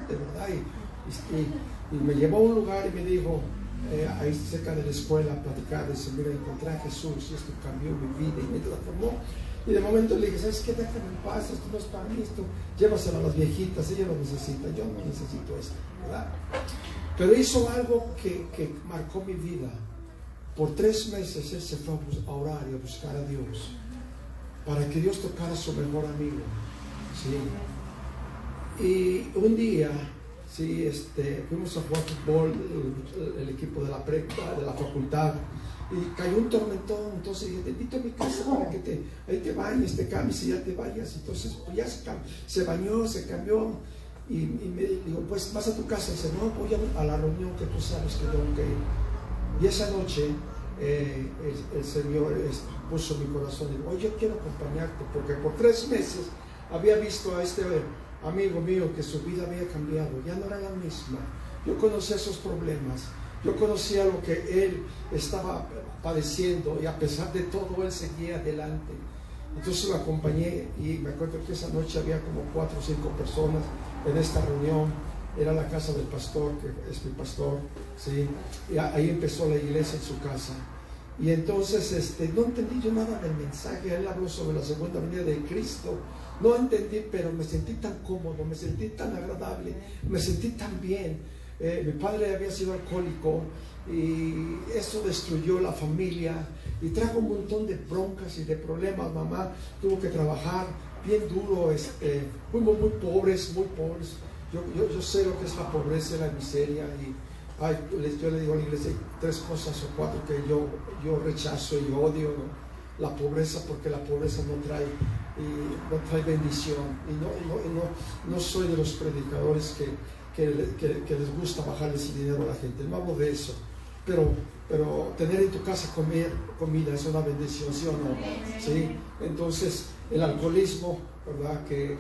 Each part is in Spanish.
de verdad. Y me llevó a un lugar y me dijo, ahí cerca de la escuela, a platicar, dice, mira, encontré a Jesús y esto cambió mi vida y me transformó. Y de momento le dije, ¿sabes qué? Déjame en paz, esto no es para mí, esto llévaselo a las viejitas, ella lo necesita, yo no necesito esto, ¿verdad? Pero hizo algo que marcó mi vida. Por 3 meses él se fue a orar y a buscar a Dios para que Dios tocara a su mejor amigo, ¿sí? Y un día, sí, fuimos a jugar fútbol, el equipo de la prepa, de la facultad, y cayó un tormentón. Entonces dije, te invito a mi casa para que ahí te bañes, te cambies y ya te vayas. Entonces pues ya se bañó, se cambió, y me digo, pues vas a tu casa. Y dice, no, voy a la reunión que tú sabes que tengo que ir. Y esa noche el Señor puso mi corazón y dijo, oye, yo quiero acompañarte, porque por 3 meses había visto a este amigo mío que su vida había cambiado, ya no era la misma. Yo conocía esos problemas, yo conocía lo que él estaba padeciendo, y a pesar de todo él seguía adelante. Entonces lo acompañé, y me acuerdo que esa noche había como 4 o 5 personas en esta reunión. Era la casa del pastor, que es mi pastor, ¿sí? Y ahí empezó la iglesia en su casa. Y entonces no entendí yo nada del mensaje. Él habló sobre la segunda venida de Cristo. No entendí, pero me sentí tan cómodo, me sentí tan agradable, me sentí tan bien. Mi padre había sido alcohólico y eso destruyó la familia y trajo un montón de broncas y de problemas. Mamá tuvo que trabajar bien duro, fuimos muy pobres, muy pobres. Yo sé lo que es la pobreza y la miseria, y yo le digo a la iglesia, hay 3 cosas o 4 que yo rechazo y odio, ¿no? La pobreza, porque la pobreza no trae bendición, y no soy de los predicadores que les gusta bajarles el dinero a la gente, no hablo de eso, pero tener en tu casa comida es una bendición, ¿sí o no? ¿Sí? Entonces el alcoholismo, ¿verdad? Que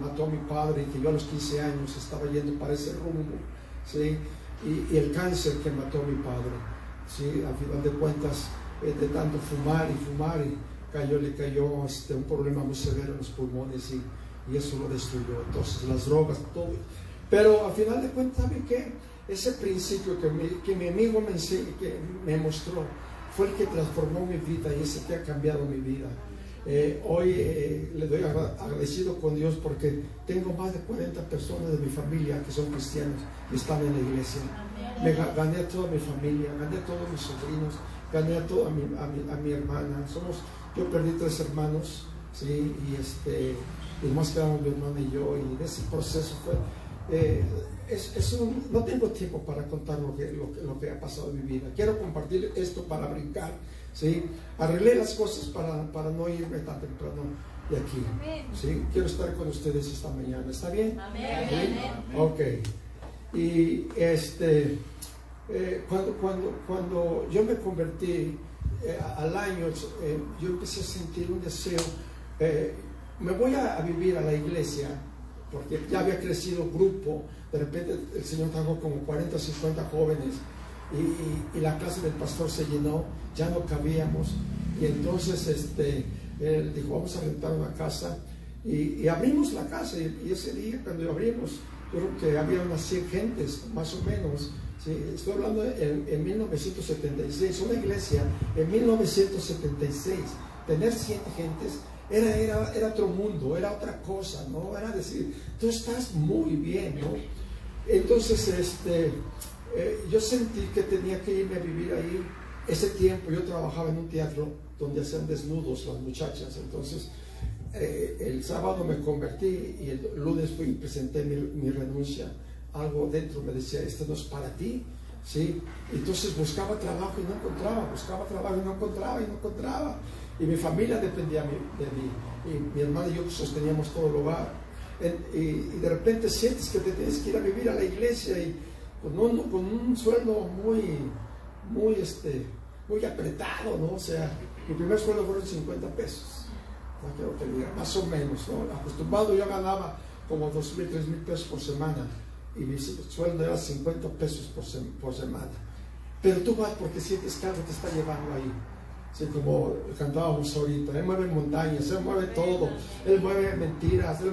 mató a mi padre, y que yo a los 15 años estaba yendo para ese rumbo, ¿sí? Y el cáncer que mató a mi padre, ¿sí? Al final de cuentas, de tanto fumar y le cayó un problema muy severo en los pulmones, y eso lo destruyó. Entonces las drogas, todo. Pero al final de cuentas, ¿sabe qué? Ese principio que mi amigo me mostró fue el que transformó mi vida, y ese que ha cambiado mi vida. Hoy le doy agradecido con Dios, porque tengo más de 40 personas de mi familia que son cristianos y están en la iglesia. Gané a toda mi familia, gané a todos mis sobrinos, gané a toda mi hermana. Yo perdí 3 hermanos, ¿sí? Y más quedamos mi hermana y yo, y ese proceso fue... no tengo tiempo para contar lo que ha pasado en mi vida. Quiero compartir esto para brincar, ¿sí? Arreglé las cosas para no irme tan temprano de aquí, ¿sí? Quiero estar con ustedes esta mañana, ¿está bien? Amén. ¿Sí? Ok. Y cuando yo me convertí, al año, yo empecé a sentir un deseo. Me voy a vivir a la iglesia, porque ya había crecido grupo. De repente el Señor trajo como 40 o 50 jóvenes, y la casa del pastor se llenó, ya no cabíamos. Y entonces él dijo, vamos a rentar una casa, y abrimos la casa. Y ese día, cuando abrimos, yo creo que había unas 100 gentes más o menos, ¿sí? Estoy hablando en 1976, una iglesia en 1976, tener 100 gentes era otro mundo, era otra cosa, ¿no? Era decir, tú estás muy bien, ¿no? Entonces yo sentí que tenía que irme a vivir ahí. Ese tiempo yo trabajaba en un teatro donde hacían desnudos las muchachas. Entonces el sábado me convertí, y el lunes fui y presenté mi renuncia. Algo dentro me decía, esto no es para ti, ¿sí? Entonces buscaba trabajo y no encontraba, buscaba trabajo y no encontraba. Y mi familia dependía de mí, y mi hermana y yo sosteníamos todo el hogar. Y de repente sientes que te tienes que ir a vivir a la iglesia, y con un sueldo muy apretado, ¿no? O sea, mi primer sueldo fueron 50 pesos, no quiero que diga, más o menos, ¿no? Acostumbrado, yo ganaba como 2,000, 3,000 pesos por semana, y mi sueldo era 50 pesos por semana. Pero tú vas porque sientes que algo te está llevando ahí, Así como cantábamos ahorita, Él mueve montañas, Él mueve todo, Él mueve mentiras, Él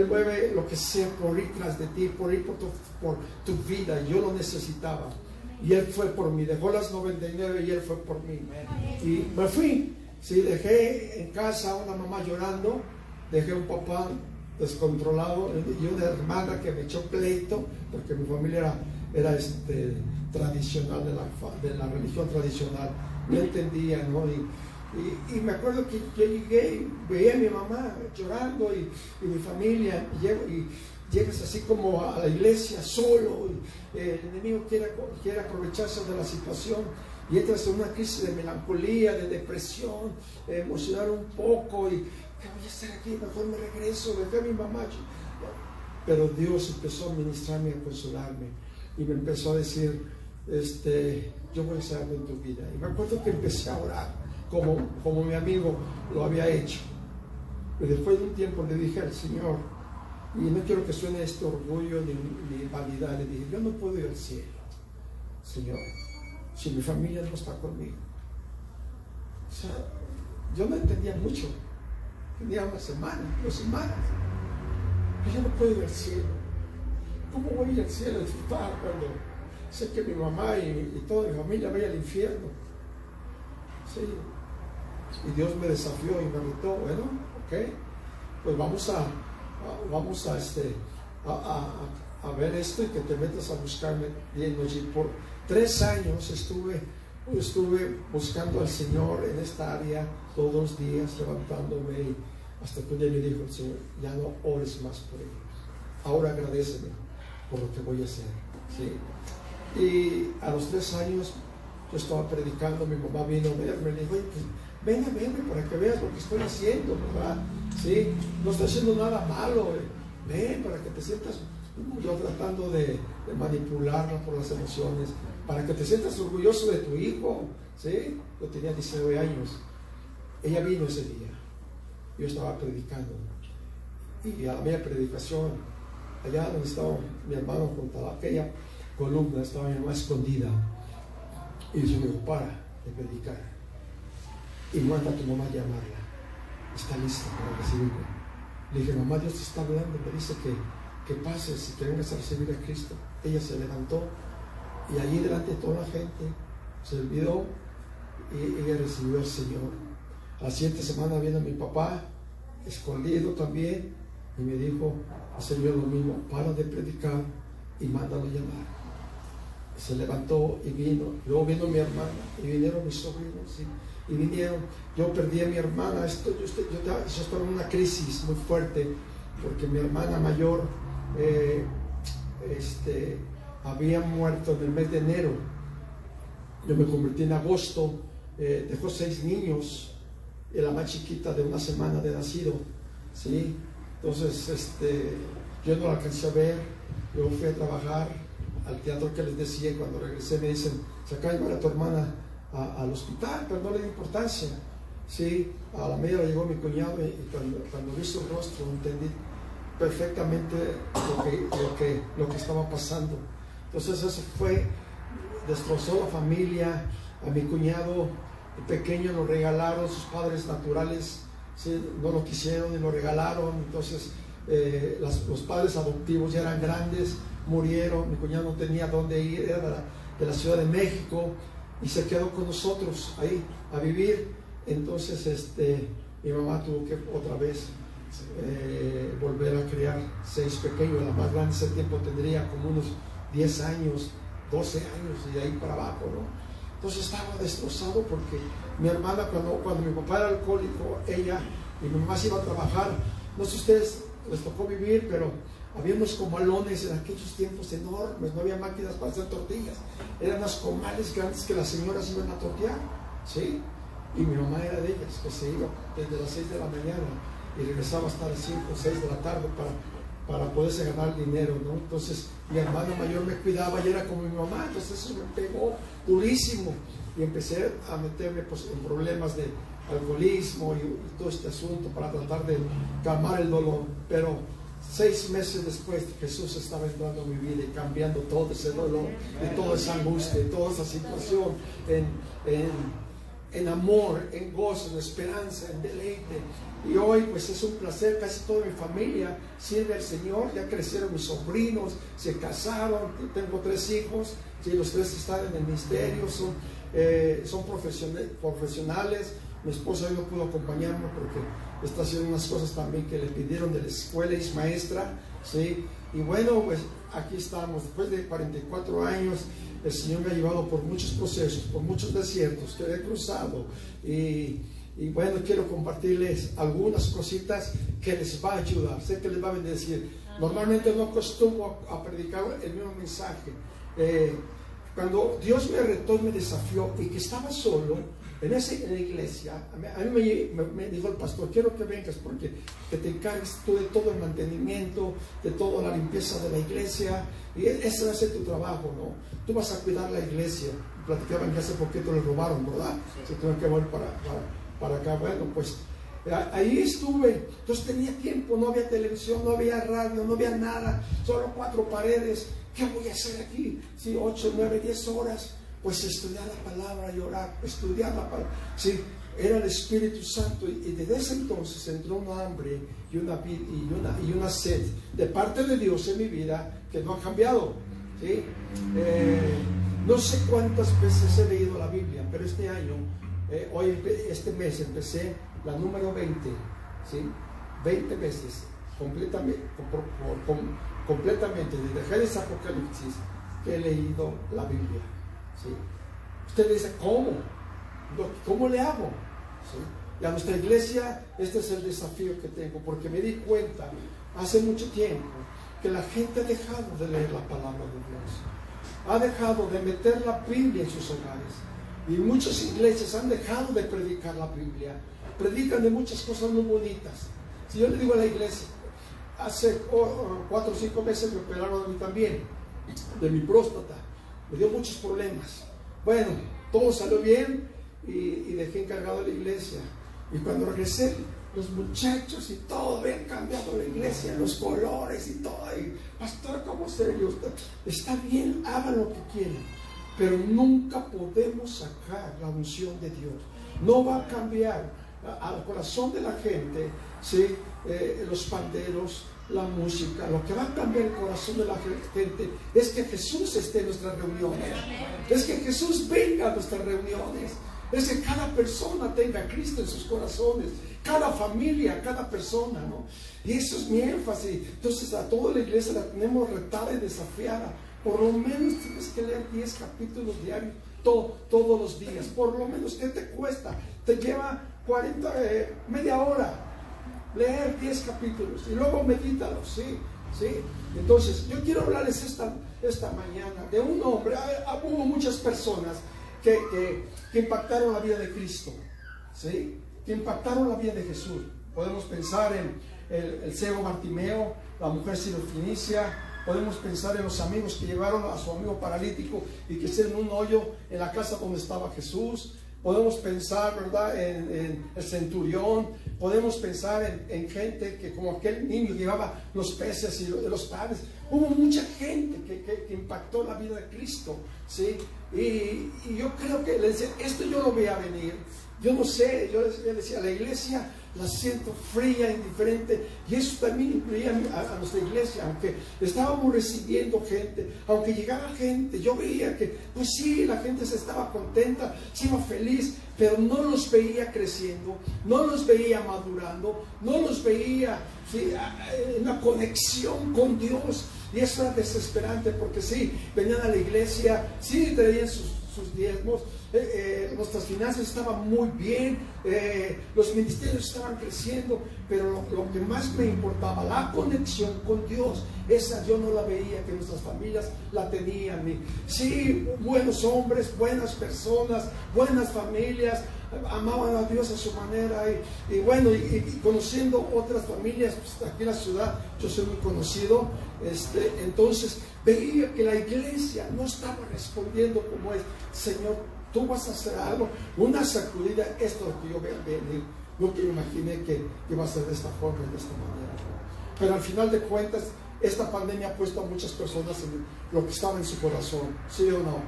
mueve lo que sea por ir tras de ti, por ir por tu vida. Yo lo necesitaba y Él fue por mí, dejó las 99 y Él fue por mí. Y me fui, sí, dejé en casa a una mamá llorando, dejé a un papá descontrolado y una hermana que me echó pleito, porque mi familia era tradicional, de la religión tradicional. No entendía, ¿no? Y me acuerdo que yo llegué y veía a mi mamá llorando y mi familia, y llegas así como a la iglesia solo, y el enemigo quiere aprovecharse de la situación, y entras en una crisis de melancolía, de depresión, emocionar un poco, y ¿qué voy a hacer aquí? Mejor me regreso, dejé a mi mamá. Pero Dios empezó a ministrarme, a consolarme, y me empezó a decir, yo voy a hacer algo en tu vida. Y me acuerdo que empecé a orar como mi amigo lo había hecho. Y después de un tiempo le dije al Señor, y no quiero que suene orgullo ni vanidad, le dije, yo no puedo ir al cielo, Señor, si mi familia no está conmigo. O sea, yo no entendía mucho, tenía una semana, 2 semanas, pero yo no puedo ir al cielo. ¿Cómo voy a ir al cielo a disfrutar cuando sé que mi mamá y toda mi familia vaya al infierno? Sí. Y Dios me desafió y me retó. Bueno, ok, pues vamos a ver esto, y que te metas a buscarme bien. Y por 3 años estuve buscando al Señor en esta área todos los días, levantándome, y hasta que un día me dijo el Señor, ya no ores más por ellos, ahora agradéceme por lo que voy a hacer. ¿Sí? Y a los 3 años yo estaba predicando, mi mamá vino a verme, le dijo, oye, pues ven a verme para que veas lo que estoy haciendo, ¿verdad? ¿Sí? No estoy haciendo nada malo, ven para que te sientas, yo tratando de manipularla por las emociones, para que te sientas orgulloso de tu hijo, ¿sí? Yo tenía 19 años, ella vino ese día, yo estaba predicando, y a la media predicación, allá donde estaba mi hermano, junto a aquella columna, estaba mi mamá escondida, y yo me dijo, para de predicar y manda a tu mamá a llamarla, está lista para recibirme. Le dije, mamá, Dios te está hablando, me dice que pases y que vengas a recibir a Cristo. Ella se levantó, y allí delante de toda la gente se olvidó, y ella recibió al Señor. A la siguiente semana vino mi papá, escondido también, y me dijo, hacer yo lo mismo, para de predicar y mándalo a llamar. Se levantó y vino. Luego vino mi hermana y vinieron mis sobrinos, y vinieron. Yo perdí a mi hermana. Yo estaba en una crisis muy fuerte, porque mi hermana mayor había muerto en el mes de enero. Yo me convertí en agosto. Dejó 6 niños, y la más chiquita de 1 semana de nacido, ¿sí? Entonces yo no la alcancé a ver. Yo fui a trabajar al teatro que les decía, y cuando regresé me dicen, se acaba de llevar a tu hermana al hospital, pero no le di importancia. Sí, a la media llegó mi cuñado, y cuando vi su rostro entendí perfectamente lo que estaba pasando. Entonces eso destrozó la familia. A mi cuñado pequeño lo regalaron, sus padres naturales, ¿sí? No lo quisieron y lo regalaron. Entonces los padres adoptivos ya eran grandes, murieron. Mi cuñado no tenía dónde ir, era de la Ciudad de México, y se quedó con nosotros ahí a vivir. Entonces mi mamá tuvo que otra vez volver a criar 6 pequeños. La más grande ese tiempo tendría como unos 10 años, 12 años, y de ahí para abajo, ¿no? Entonces estaba destrozado, porque mi hermana, cuando mi papá era alcohólico, ella y mi mamá se iban a trabajar. No sé si a ustedes les tocó vivir, pero había unos comalones en aquellos tiempos enormes, no había máquinas para hacer tortillas, eran unos comales grandes que las señoras iban a tortear, ¿sí? Y mi mamá era de ellas, que se iba desde las 6 de la mañana y regresaba hasta las 5 o 6 de la tarde para poderse ganar dinero, ¿no? Entonces mi hermana mayor me cuidaba y era como mi mamá. Entonces eso me pegó durísimo, y empecé a meterme en problemas de alcoholismo y todo este asunto para tratar de calmar el dolor. Pero 6 meses después, Jesús estaba entrando a mi vida y cambiando todo ese dolor y toda esa angustia y toda esa situación en amor, en gozo, en esperanza, en deleite. Y hoy pues es un placer, casi toda mi familia sirve al Señor, ya crecieron mis sobrinos, se casaron, tengo 3 hijos, ¿sí? Los 3 están en el ministerio, son profesionales. Mi esposa hoy no pudo acompañarme porque está haciendo unas cosas también que le pidieron de la escuela, es maestra, ¿sí? Y bueno, pues aquí estamos, después de 44 años, el Señor me ha llevado por muchos procesos, por muchos desiertos que he cruzado, y bueno, quiero compartirles algunas cositas que les va a ayudar, sé que les va a bendecir. Normalmente no acostumbro a predicar el mismo mensaje. Cuando Dios me retó y me desafió y que estaba solo en la iglesia, a mí me dijo el pastor: quiero que vengas porque que te encargues tú de todo el mantenimiento, de toda la limpieza de la iglesia, y ese va a ser tu trabajo, ¿no? Tú vas a cuidar la iglesia. Platicaban que hace poquito le robaron, ¿verdad? Se tuvieron que volver para acá. Bueno, pues ahí estuve. Entonces tenía tiempo, no había televisión, no había radio, no había nada, solo 4 paredes. ¿Qué voy a hacer aquí? Sí, 8, 9, 10 horas. Pues estudiar la palabra y orar, estudiar la palabra. Sí, era el Espíritu Santo, y desde ese entonces entró una hambre y una sed de parte de Dios en mi vida que no ha cambiado. ¿Sí? No sé cuántas veces he leído la Biblia, pero este año, este mes empecé la número 20, ¿sí? 20 veces, completamente, desde Génesis a Apocalipsis, que he leído la Biblia. ¿Sí? Usted dice: ¿cómo le hago? ¿Sí? Y a nuestra iglesia este es el desafío que tengo, porque me di cuenta hace mucho tiempo que la gente ha dejado de leer la palabra de Dios, ha dejado de meter la Biblia en sus hogares, y muchas iglesias han dejado de predicar la Biblia, predican de muchas cosas muy bonitas. Si yo le digo a la iglesia, hace 4 o 5 meses me operaron a mí también de mi próstata, me dio muchos problemas. Bueno, todo salió bien y dejé encargado la iglesia. Y cuando regresé, los muchachos y todo habían cambiado la iglesia, los colores y todo. Y, pastor, ¿cómo serio? Está bien, hagan lo que quieran, pero nunca podemos sacar la unción de Dios. No va a cambiar al corazón de la gente, ¿sí? Los panderos, la música. Lo que va a cambiar el corazón de la gente es que Jesús esté en nuestras reuniones, es que Jesús venga a nuestras reuniones, es que cada persona tenga a Cristo en sus corazones, cada familia, cada persona, ¿no? Y eso es mi énfasis. Entonces a toda la iglesia la tenemos retada y desafiada. Por lo menos tienes que leer 10 capítulos diarios todos los días. Por lo menos, ¿qué te cuesta? Te lleva media hora leer 10 capítulos y luego medítalos, ¿sí? Entonces yo quiero hablarles esta mañana de un hombre. Hubo muchas personas que impactaron la vida de Cristo, ¿sí? Que impactaron la vida de Jesús. Podemos pensar en el ciego Bartimeo, la mujer sirofenicia. Podemos pensar en los amigos que llevaron a su amigo paralítico y que hicieron un hoyo en la casa donde estaba Jesús. Podemos pensar, ¿verdad?, en el centurión. Podemos pensar en gente que, como aquel niño, llevaba los peces y los panes. Hubo mucha gente que impactó la vida de Cristo, ¿sí? Y yo creo que le decía: esto yo lo veía venir. Yo no sé, yo les decía, la iglesia la siento fría, indiferente, y eso también incluía a nuestra iglesia. Aunque estábamos recibiendo gente, aunque llegaba gente, yo veía que, pues sí, la gente se estaba contenta, se iba feliz, pero no los veía creciendo, no los veía madurando, no los veía, ¿sí?, en una conexión con Dios. Y eso era desesperante, porque sí, venían a la iglesia, sí traían sus diezmos, nuestras finanzas estaban muy bien, los ministerios estaban creciendo, pero lo que más me importaba, la conexión con Dios, esa yo no la veía, que nuestras familias la tenían. Sí, buenos hombres, buenas personas, buenas familias, amaban a Dios a su manera, y bueno, y conociendo otras familias, pues aquí en la ciudad yo soy muy conocido, entonces veía que la iglesia no estaba respondiendo como es. Señor, tú vas a hacer algo, una sacudida. Esto es lo que yo veo venir. Nunca me imaginé que iba a ser de esta forma y de esta manera, ¿no? Pero al final de cuentas, esta pandemia ha puesto a muchas personas en lo que estaba en su corazón, ¿sí o no?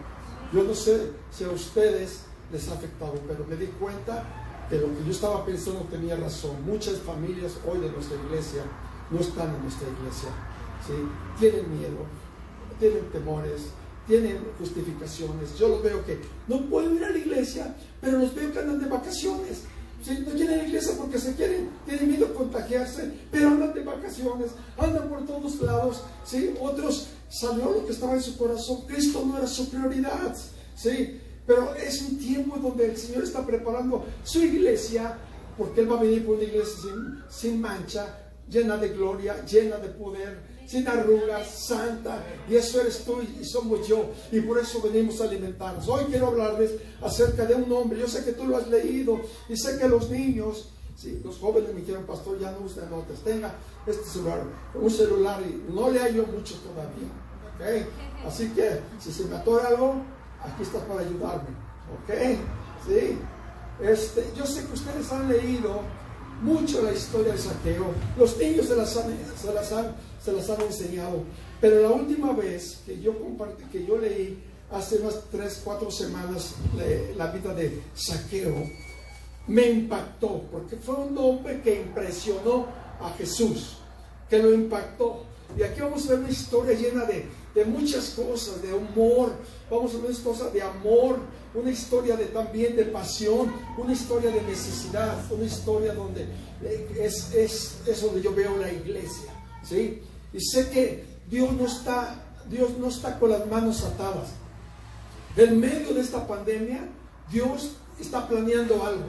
Yo no sé si a ustedes les ha afectado, pero me di cuenta que lo que yo estaba pensando tenía razón. Muchas familias hoy de nuestra iglesia no están en nuestra iglesia, ¿sí? Tienen miedo, tienen temores, tienen justificaciones. Yo los veo que no pueden ir a la iglesia, pero los veo que andan de vacaciones. ¿Sí? No quieren ir a la iglesia porque tienen miedo a contagiarse, pero andan de vacaciones, andan por todos lados, ¿sí? Otros salió lo que estaba en su corazón. Cristo no era su prioridad, ¿sí? Pero es un tiempo donde el Señor está preparando su iglesia, porque Él va a venir por una iglesia sin mancha, llena de gloria, llena de poder, sin arrugas, santa, y eso eres tú y somos yo, y por eso venimos a alimentarnos. Hoy quiero hablarles acerca de un hombre. Yo sé que tú lo has leído, y sé que los niños, sí, los jóvenes me dijeron, pastor, ya no usen notas, tenga este celular, un celular, y no le hallo mucho todavía, ¿ok? Así que, si se me atora algo, aquí está para ayudarme, ¿ok? Sí, yo sé que ustedes han leído mucho la historia de Zaqueo, los niños se las han enseñado, pero la última vez que yo leí, hace unas 3-4 semanas, la vida de Zaqueo, me impactó, porque fue un hombre que impresionó a Jesús, que lo impactó. Y aquí vamos a ver una historia llena de muchas cosas, de humor, vamos a ver unas cosas de amor, una historia también de pasión, una historia de necesidad, una historia donde es donde yo veo la iglesia, ¿sí? Y sé que Dios no está con las manos atadas. En medio de esta pandemia, Dios está planeando algo.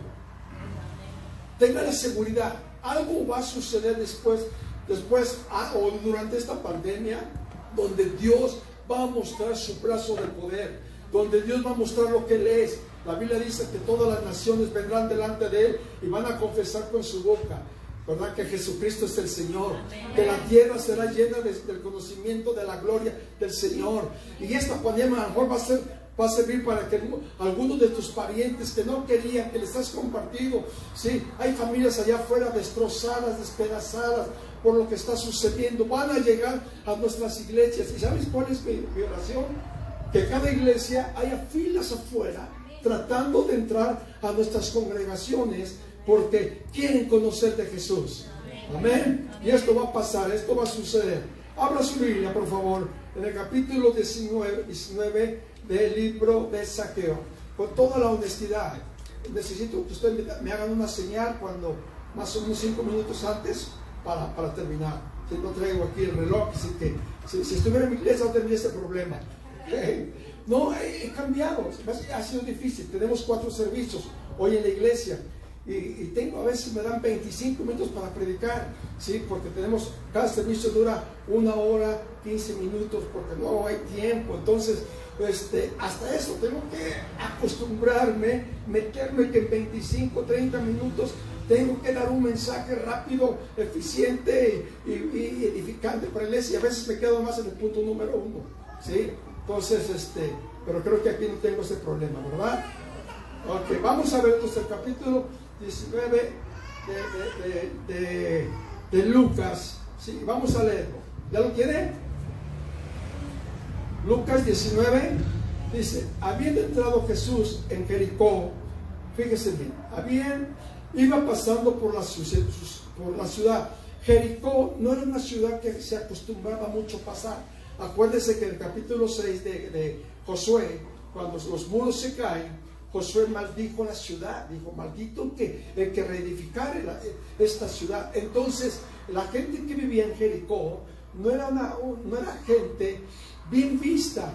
Tenga la seguridad, algo va a suceder después o durante esta pandemia, donde Dios va a mostrar su brazo de poder, donde Dios va a mostrar lo que Él es. La Biblia dice que todas las naciones vendrán delante de Él y van a confesar con su boca, ¿verdad?, que Jesucristo es el Señor. Amén. Que la tierra será llena del conocimiento de la gloria del Señor. Y esta pandemia a lo mejor va a servir para que algunos de tus parientes que no querían, que les has compartido, ¿sí? Hay familias allá afuera destrozadas, despedazadas por lo que está sucediendo, van a llegar a nuestras iglesias. ¿Y sabes cuál es mi oración? Que cada iglesia haya filas afuera tratando de entrar a nuestras congregaciones, porque quieren conocer de Jesús. Amén. Y esto va a pasar, esto va a suceder. Abra su Biblia, por favor, en el capítulo 19 del libro de Zaqueo. Con toda la honestidad, necesito que ustedes me hagan una señal cuando, más o menos 5 minutos antes, para terminar. Si no traigo aquí el reloj, así que si estuviera en mi iglesia no tendría este problema. No, he cambiado, ha sido difícil. Tenemos 4 servicios hoy en la iglesia. Y a veces me dan 25 minutos para predicar, ¿sí? Porque cada servicio dura 1 hora, 15 minutos, porque no hay tiempo. Entonces, hasta eso tengo que acostumbrarme, meterme que en 25, 30 minutos tengo que dar un mensaje rápido, eficiente y edificante para la iglesia. Y a veces me quedo más en el punto número 1, ¿sí? Entonces, pero creo que aquí no tengo ese problema, ¿verdad? Ok, vamos a ver entonces el capítulo 19 de Lucas. Sí, vamos a leerlo. ¿Ya lo tiene? Lucas 19 dice: habiendo entrado Jesús en Jericó, fíjese bien, iba pasando por la ciudad. Jericó no era una ciudad que se acostumbraba mucho pasar. Acuérdese que en el capítulo 6 de Josué, cuando los muros se caen, Josué maldijo la ciudad, dijo: maldito el que reedificare esta ciudad. Entonces, la gente que vivía en Jericó no era gente bien vista.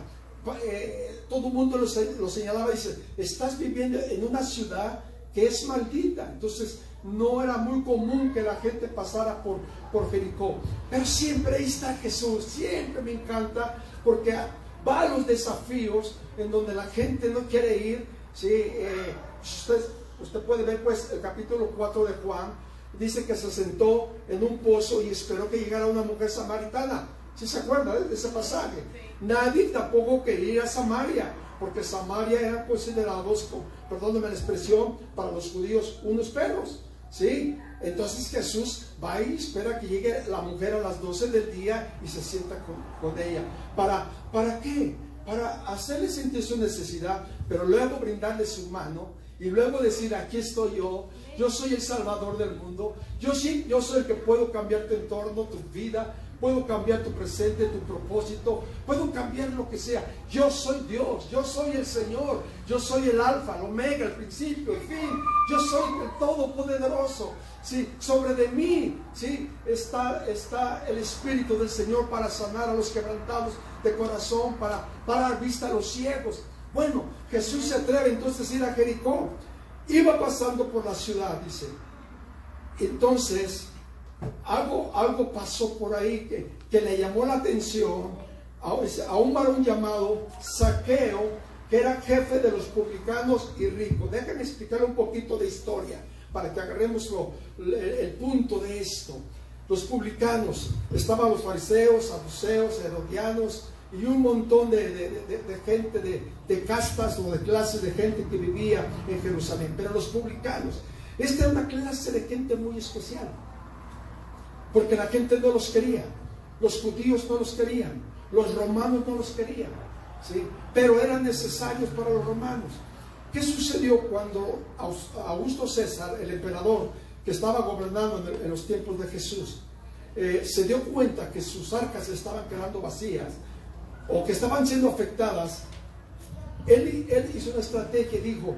Todo el mundo lo señalaba y dice: estás viviendo en una ciudad que es maldita. Entonces, no era muy común que la gente pasara por Jericó. Pero siempre ahí está Jesús. Siempre me encanta, porque va a los desafíos en donde la gente no quiere ir. Sí, usted puede ver pues el capítulo 4 de Juan. Dice que se sentó en un pozo y esperó que llegara una mujer samaritana. ¿Sí se acuerda de ese pasaje? Nadie tampoco quería ir a Samaria, porque Samaria eran considerados, perdónenme la expresión, para los judíos unos perros, ¿sí? Entonces Jesús va y espera que llegue la mujer a las 12 del día y se sienta con ella. ¿Para qué? para hacerles sentir su necesidad, pero luego brindarles su mano y luego decir, aquí estoy yo soy el Salvador del mundo, yo soy el que puedo cambiar tu entorno, tu vida, puedo cambiar tu presente, tu propósito, puedo cambiar lo que sea. Yo soy Dios, yo soy el Señor, yo soy el Alfa, el Omega, el principio, el fin, yo soy el Todopoderoso. ¿Sí? Sobre de mí, ¿sí? está el Espíritu del Señor para sanar a los quebrantados de corazón, para dar vista a los ciegos. Bueno, Jesús se atreve entonces a ir a Jericó. Iba pasando por la ciudad, dice. Entonces, algo pasó por ahí que le llamó la atención a un varón llamado Zaqueo, que era jefe de los publicanos y ricos. Déjenme explicarle un poquito de historia para que agarremos el punto de esto. Los publicanos, estaban los fariseos, saduceos, herodianos y un montón de gente, de castas o de clases de gente que vivía en Jerusalén. Pero los publicanos, esta era una clase de gente muy especial, porque la gente no los quería, los judíos no los querían, los romanos no los querían, ¿sí? Pero eran necesarios para los romanos. ¿Qué sucedió cuando Augusto César, el emperador que estaba gobernando en los tiempos de Jesús, se dio cuenta que sus arcas estaban quedando vacías o que estaban siendo afectadas? Él hizo una estrategia y dijo,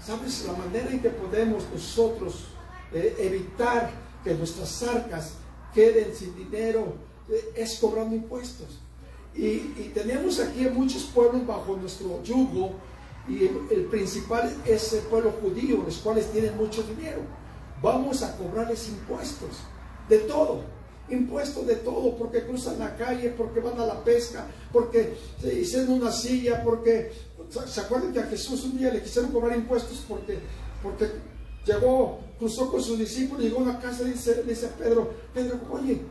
¿sabes la manera en que podemos nosotros evitar que nuestras arcas queden sin dinero? Es cobrando impuestos. Y tenemos aquí a muchos pueblos bajo nuestro yugo, y el principal es el pueblo judío, los cuales tienen mucho dinero. Vamos a cobrarles impuestos de todo, impuestos de todo, porque cruzan la calle, porque van a la pesca, porque se hicieron una silla, porque se acuerdan que a Jesús un día le quisieron cobrar impuestos porque cruzó con sus discípulos, llegó a una casa y dice a Pedro, oye,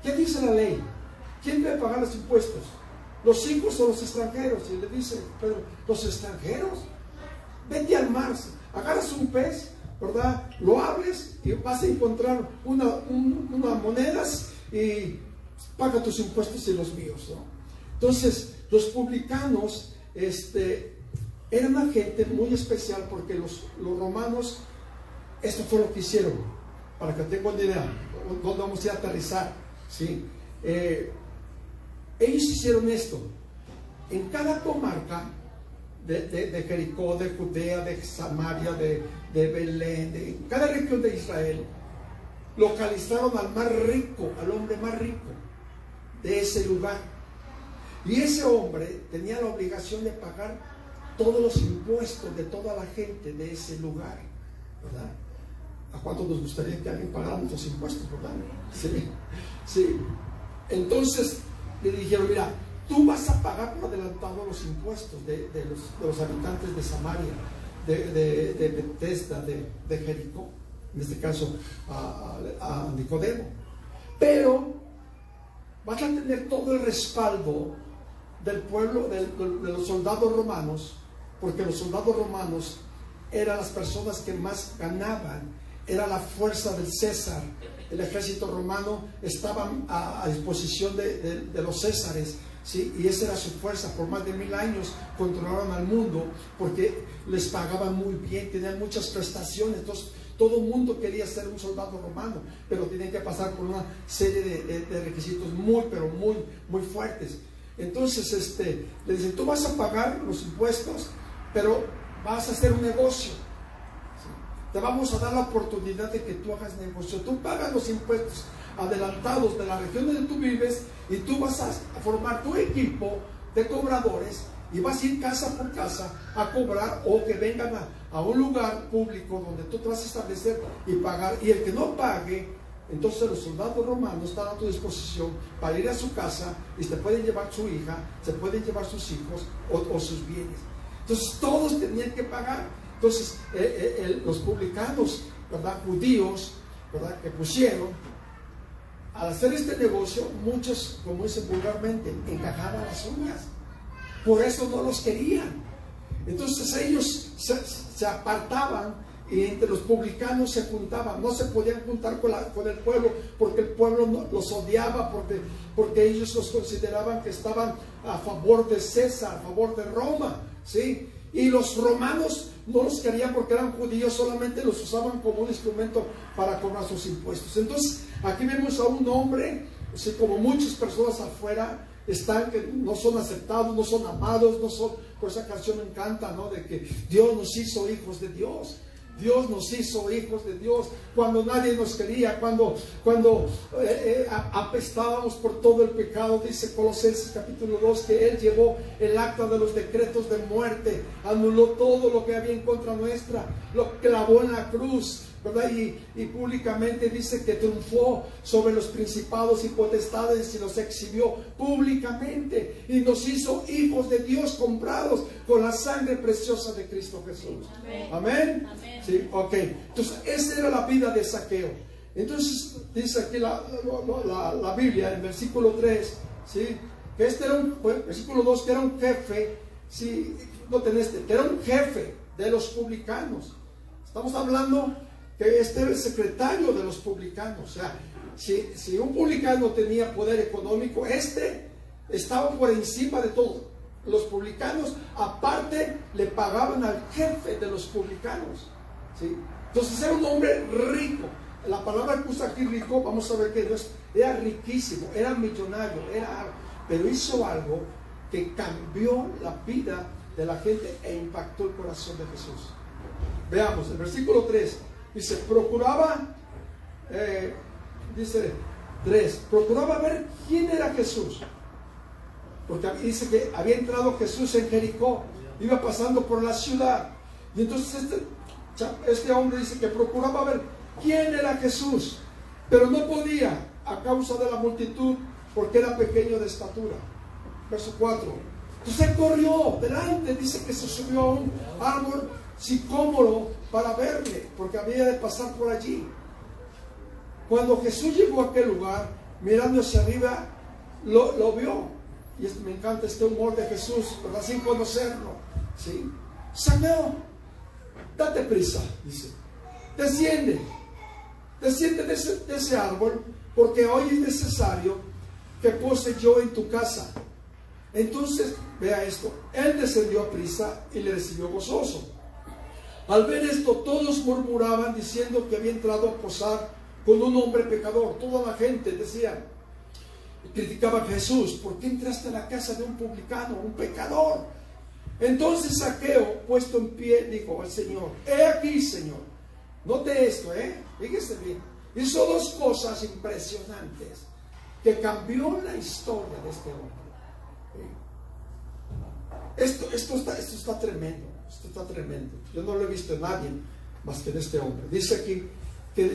¿qué dice la ley? ¿Quién debe pagar los impuestos? ¿Los hijos o los extranjeros? Y le dice Pedro, ¿los extranjeros? Vete al mar, agarras un pez, ¿verdad? Lo abres y vas a encontrar unas monedas y paga tus impuestos y los míos, ¿no? Entonces, los publicanos eran una gente muy especial, porque los romanos, esto fue lo que hicieron, para que tengan una idea, dónde vamos a ir a aterrizar, ¿sí? Ellos hicieron esto. En cada comarca de Jericó, de Judea, de Samaria, de Belén, de cada región de Israel, localizaron al más rico, al hombre más rico de ese lugar. Y ese hombre tenía la obligación de pagar todos los impuestos de toda la gente de ese lugar, ¿verdad? ¿A cuánto nos gustaría que alguien pagara nuestros impuestos, verdad? Sí, sí. Entonces le dijeron, mira, tú vas a pagar por adelantado los impuestos de los habitantes de Samaria, de Betesda, de Jericó, en este caso a Nicodemo, pero vas a tener todo el respaldo del pueblo, de los soldados romanos, porque los soldados romanos eran las personas que más ganaban, era la fuerza del César. El ejército romano estaba a disposición de los césares, ¿sí? Y esa era su fuerza. Por más de 1000 años controlaron al mundo, porque les pagaban muy bien, tenían muchas prestaciones. Entonces todo el mundo quería ser un soldado romano, pero tenían que pasar por una serie de requisitos pero muy fuertes. Entonces le dicen, tú vas a pagar los impuestos, pero vas a hacer un negocio. Te vamos a dar la oportunidad de que tú hagas negocio. Tú pagas los impuestos adelantados de la región donde tú vives, y tú vas a formar tu equipo de cobradores y vas a ir casa por casa a cobrar, o que vengan a un lugar público donde tú te vas a establecer y pagar. Y el que no pague, entonces los soldados romanos están a tu disposición para ir a su casa y se pueden llevar su hija, se pueden llevar sus hijos o sus bienes. Entonces todos tenían que pagar. Entonces los publicanos, ¿verdad?, judíos, ¿verdad?, que pusieron, al hacer este negocio, muchos, como dicen vulgarmente, encajaban las uñas. Por eso no los querían. Entonces ellos se apartaban, y entre los publicanos se juntaban. No se podían juntar con el pueblo, porque el pueblo los odiaba, porque ellos los consideraban que estaban a favor de César, a favor de Roma, ¿sí? Y los romanos no los querían porque eran judíos, solamente los usaban como un instrumento para cobrar sus impuestos. Entonces, aquí vemos a un hombre, así como muchas personas afuera están, que no son aceptados, no son amados, no son, por esa canción me encanta, ¿no? De que Dios nos hizo hijos de Dios. Dios nos hizo hijos de Dios cuando nadie nos quería, cuando apestábamos por todo el pecado. Dice Colosenses capítulo 2 que Él llevó el acta de los decretos de muerte, anuló todo lo que había en contra nuestra, lo clavó en la cruz, ¿verdad? Y públicamente dice que triunfó sobre los principados y potestades y los exhibió públicamente y nos hizo hijos de Dios comprados con la sangre preciosa de Cristo Jesús. Amén. ¿Amén? Amén. Sí, ok. Entonces esa era la vida de Zaqueo. Entonces dice aquí la Biblia en versículo 3, ¿sí? Que este era versículo 2, que era un jefe, ¿sí? Que era un jefe de los publicanos. Estamos hablando que este era el secretario de los publicanos. O sea, si un publicano tenía poder económico, este estaba por encima de todo. Los publicanos aparte le pagaban al jefe de los publicanos, ¿sí? Entonces era un hombre rico. La palabra que usa aquí rico, vamos a ver que era riquísimo, era millonario, pero hizo algo que cambió la vida de la gente e impactó el corazón de Jesús. Veamos, el versículo 3 dice, procuraba ver quién era Jesús, porque dice que había entrado Jesús en Jericó, iba pasando por la ciudad, y entonces este hombre dice que procuraba ver quién era Jesús, pero no podía a causa de la multitud, porque era pequeño de estatura. Verso 4. Entonces él corrió delante, dice que se subió a un árbol sicómoro para verle, porque había de pasar por allí. Cuando Jesús llegó a aquel lugar, mirando hacia arriba, lo vio. Y me encanta este humor de Jesús, ¿verdad? Sin conocerlo, ¿sí? Zaqueo, date prisa, dice, desciende de ese árbol, porque hoy es necesario que pose yo en tu casa. Entonces, vea esto, él descendió a prisa y le recibió gozoso. Al ver esto, todos murmuraban diciendo que había entrado a posar con un hombre pecador. Toda la gente decía, criticaba a Jesús, ¿por qué entraste a la casa de un publicano, un pecador? Entonces Zaqueo, puesto en pie, dijo al Señor, he aquí, Señor. Note esto, fíjese bien. Hizo dos cosas impresionantes que cambió la historia de este hombre. Esto está tremendo. Esto está tremendo. Yo no lo he visto en nadie más que en este hombre. Dice aquí que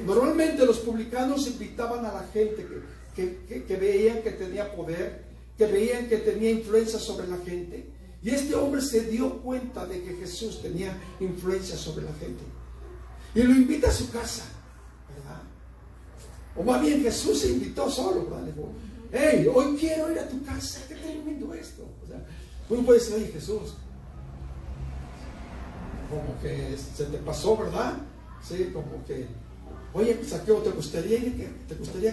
normalmente los publicanos invitaban a la gente que veían que tenía poder, que veían que tenía influencia sobre la gente. Y este hombre se dio cuenta de que Jesús tenía influencia sobre la gente. Y lo invita a su casa, ¿verdad? O más bien Jesús se invitó solo, ¿verdad? Le dijo, hey, hoy quiero ir a tu casa. ¿Qué tremendo esto? O sea, uno puede decir, oye, Jesús, como que se te pasó, ¿verdad? Sí, como que, oye, Zaqueo, ¿te gustaría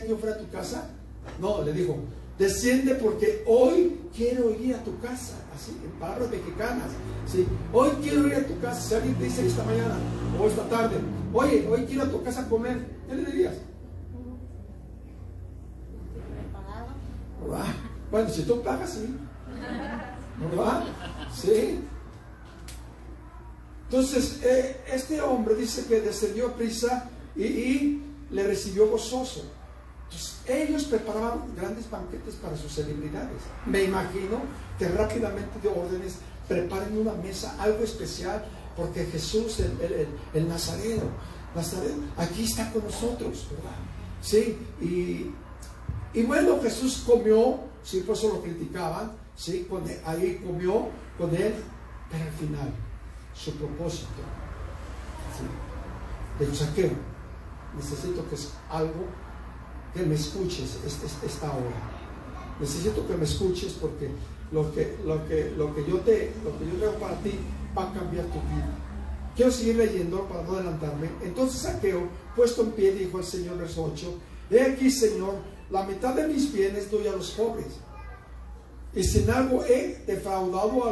que yo fuera a tu casa? No, le dijo, desciende porque hoy quiero ir a tu casa. Así, en palabras mexicanas, ¿sí? Hoy quiero ir a tu casa. Si alguien te dice esta mañana o esta tarde, oye, hoy quiero ir a tu casa a comer, ¿qué le dirías? ¿Verdad? Bueno, si tú pagas, sí. ¿Verdad? Sí. Entonces, este hombre dice que descendió a prisa y le recibió gozoso. Entonces, ellos preparaban grandes banquetes para sus celebridades. Me imagino que rápidamente dio órdenes, preparen una mesa, algo especial, porque Jesús, el Nazareno, aquí está con nosotros, ¿verdad? Sí, y bueno, Jesús comió, sí, por eso lo criticaban, sí, ahí comió con él, pero al final, su propósito, ¿sí? De Zaqueo, necesito que es algo que me escuches esta hora. Necesito que me escuches porque lo que yo traigo para ti va a cambiar tu vida. Quiero seguir leyendo para no adelantarme. Entonces Zaqueo, puesto en pie, dijo al Señor, verso 8, he aquí, Señor, la mitad de mis bienes doy a los pobres, Y si en algo he defraudado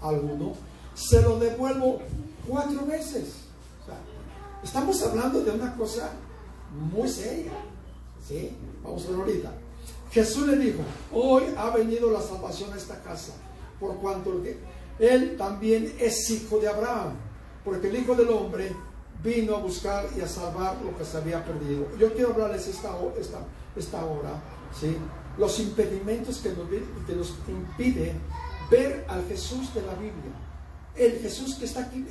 a alguno, se lo devuelvo 4 veces. O sea, estamos hablando de una cosa muy seria, ¿sí? Vamos a ver ahorita. Jesús le dijo: hoy ha venido la salvación a esta casa, por cuanto él también es hijo de Abraham, porque el Hijo del Hombre vino a buscar y a salvar lo que se había perdido. Yo quiero hablarles esta hora, ¿sí? Los impedimentos que nos impiden ver al Jesús de la Biblia, el Jesús que está aquí,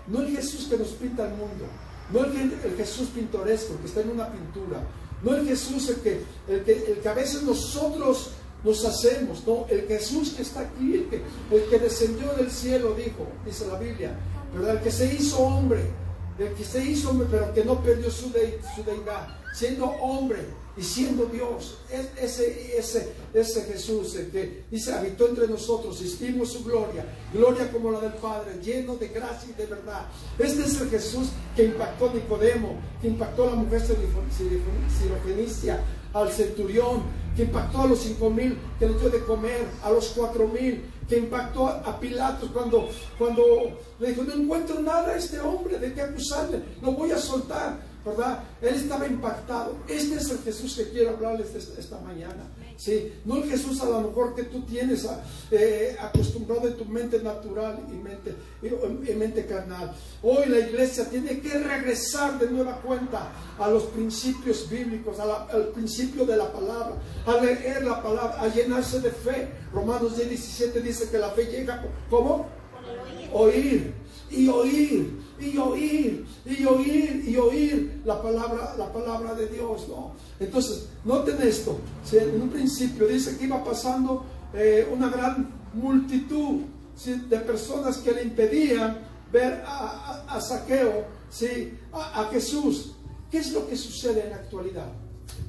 no el Jesús que nos pinta el mundo, no el Jesús pintoresco que está en una pintura, no el Jesús el que a veces nosotros nos hacemos, no, el Jesús que está aquí, el que descendió del cielo, dice la Biblia, ¿verdad? El que se hizo hombre, pero que no perdió su deidad, siendo hombre y siendo Dios. Ese Jesús, el que dice, habitó entre nosotros, y vimos su gloria como la del Padre, lleno de gracia y de verdad. Este es el Jesús que impactó a Nicodemo, que impactó a la mujer sirofenicia, al centurión, que impactó a los 5,000 que le dio de comer, a los 4,000, que impactó a Pilatos cuando le dijo: no encuentro nada a este hombre de qué acusarle, lo voy a soltar, ¿verdad? Él estaba impactado. Este es el Jesús que quiero hablarles esta mañana, ¿sí? No el Jesús a lo mejor que tú tienes acostumbrado en tu mente natural y mente carnal. Hoy la iglesia tiene que regresar de nueva cuenta a los principios bíblicos, al principio de la palabra, a leer la palabra, a llenarse de fe. Romanos 10:17 dice que la fe llega, ¿cómo? Oír, y oír, y oír, y oír, y oír la palabra de Dios, ¿no? Entonces, noten esto, ¿sí? En un principio dice que iba pasando una gran multitud, ¿sí?, de personas que le impedían ver a Zaqueo, ¿sí?, a Jesús. ¿Qué es lo que sucede en la actualidad?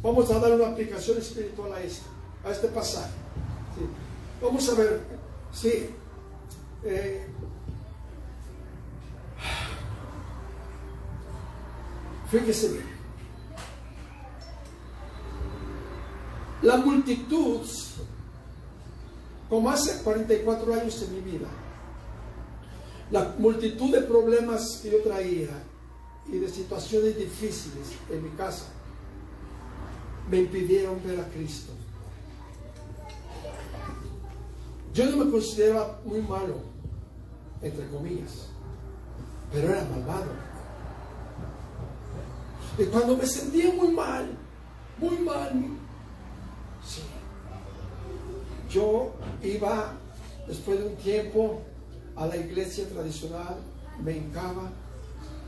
Vamos a dar una aplicación espiritual a este pasaje, ¿sí? Vamos a ver, ¿sí? Fíjese bien. La multitud, como hace 44 años en mi vida, la multitud de problemas que yo traía y de situaciones difíciles en mi casa me impidieron ver a Cristo. Yo no me consideraba muy malo, entre comillas, pero era malvado. Y cuando me sentía muy mal, sí, yo iba después de un tiempo a la iglesia tradicional, me hincaba,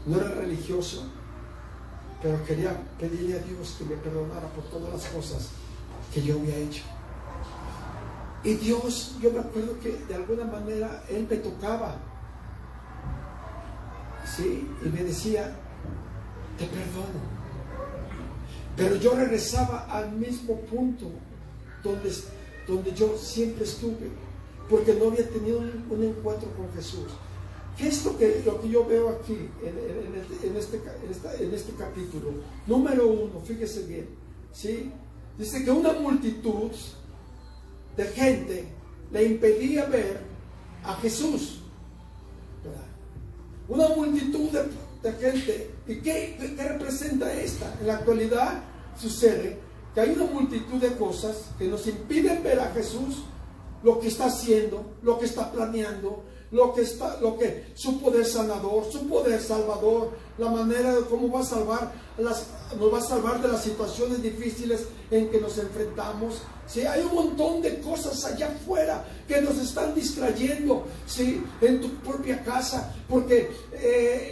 no era religioso, pero quería pedirle a Dios que me perdonara por todas las cosas que yo había hecho. Y Dios, yo me acuerdo que de alguna manera Él me tocaba, ¿sí?, y me decía: te perdono. Pero yo regresaba al mismo punto donde yo siempre estuve, porque no había tenido un encuentro con Jesús. ¿Qué es lo que yo veo aquí en este capítulo? Número 1, fíjese bien, ¿sí? Dice que una multitud de gente le impedía ver a Jesús, ¿verdad? Una multitud de gente. ¿Y qué representa esta? En la actualidad sucede que hay una multitud de cosas que nos impiden ver a Jesús, lo que está haciendo, lo que está planeando, su poder sanador, su poder salvador, la manera de cómo va a salvar nos va a salvar de las situaciones difíciles en que nos enfrentamos. ¿Sí? Hay un montón de cosas allá afuera que nos están distrayendo, ¿sí?, en tu propia casa, porque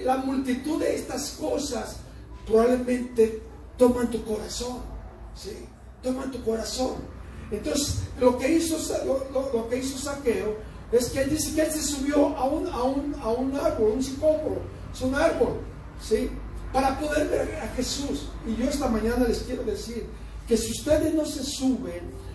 la multitud de estas cosas probablemente toman tu corazón, ¿sí?, toman tu corazón. Entonces, lo que hizo Zaqueo es que él dice que él se subió a un árbol, un sicómoro, es un árbol, ¿sí?, para poder ver a Jesús. Y yo esta mañana les quiero decir que si ustedes no se suben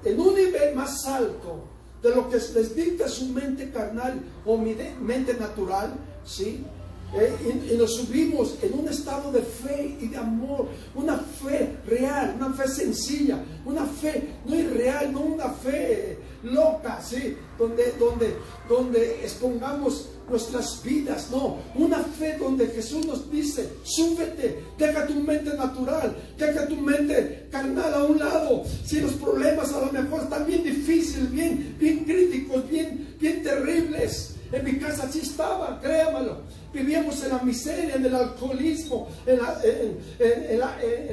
en un nivel más alto de lo que les dicta su mente carnal o mi mente natural, ¿sí?, Y nos subimos en un estado de fe y de amor, una fe real, una fe sencilla, una fe no irreal, no una fe loca, ¿sí? Donde expongamos nuestras vidas, no, una fe donde Jesús nos dice: súbete, deja tu mente natural, deja tu mente carnal a un lado. Si los problemas a lo mejor están bien difíciles, bien críticos, bien terribles, en mi casa así estaba, créamelo. Vivíamos en la miseria, en el alcoholismo, en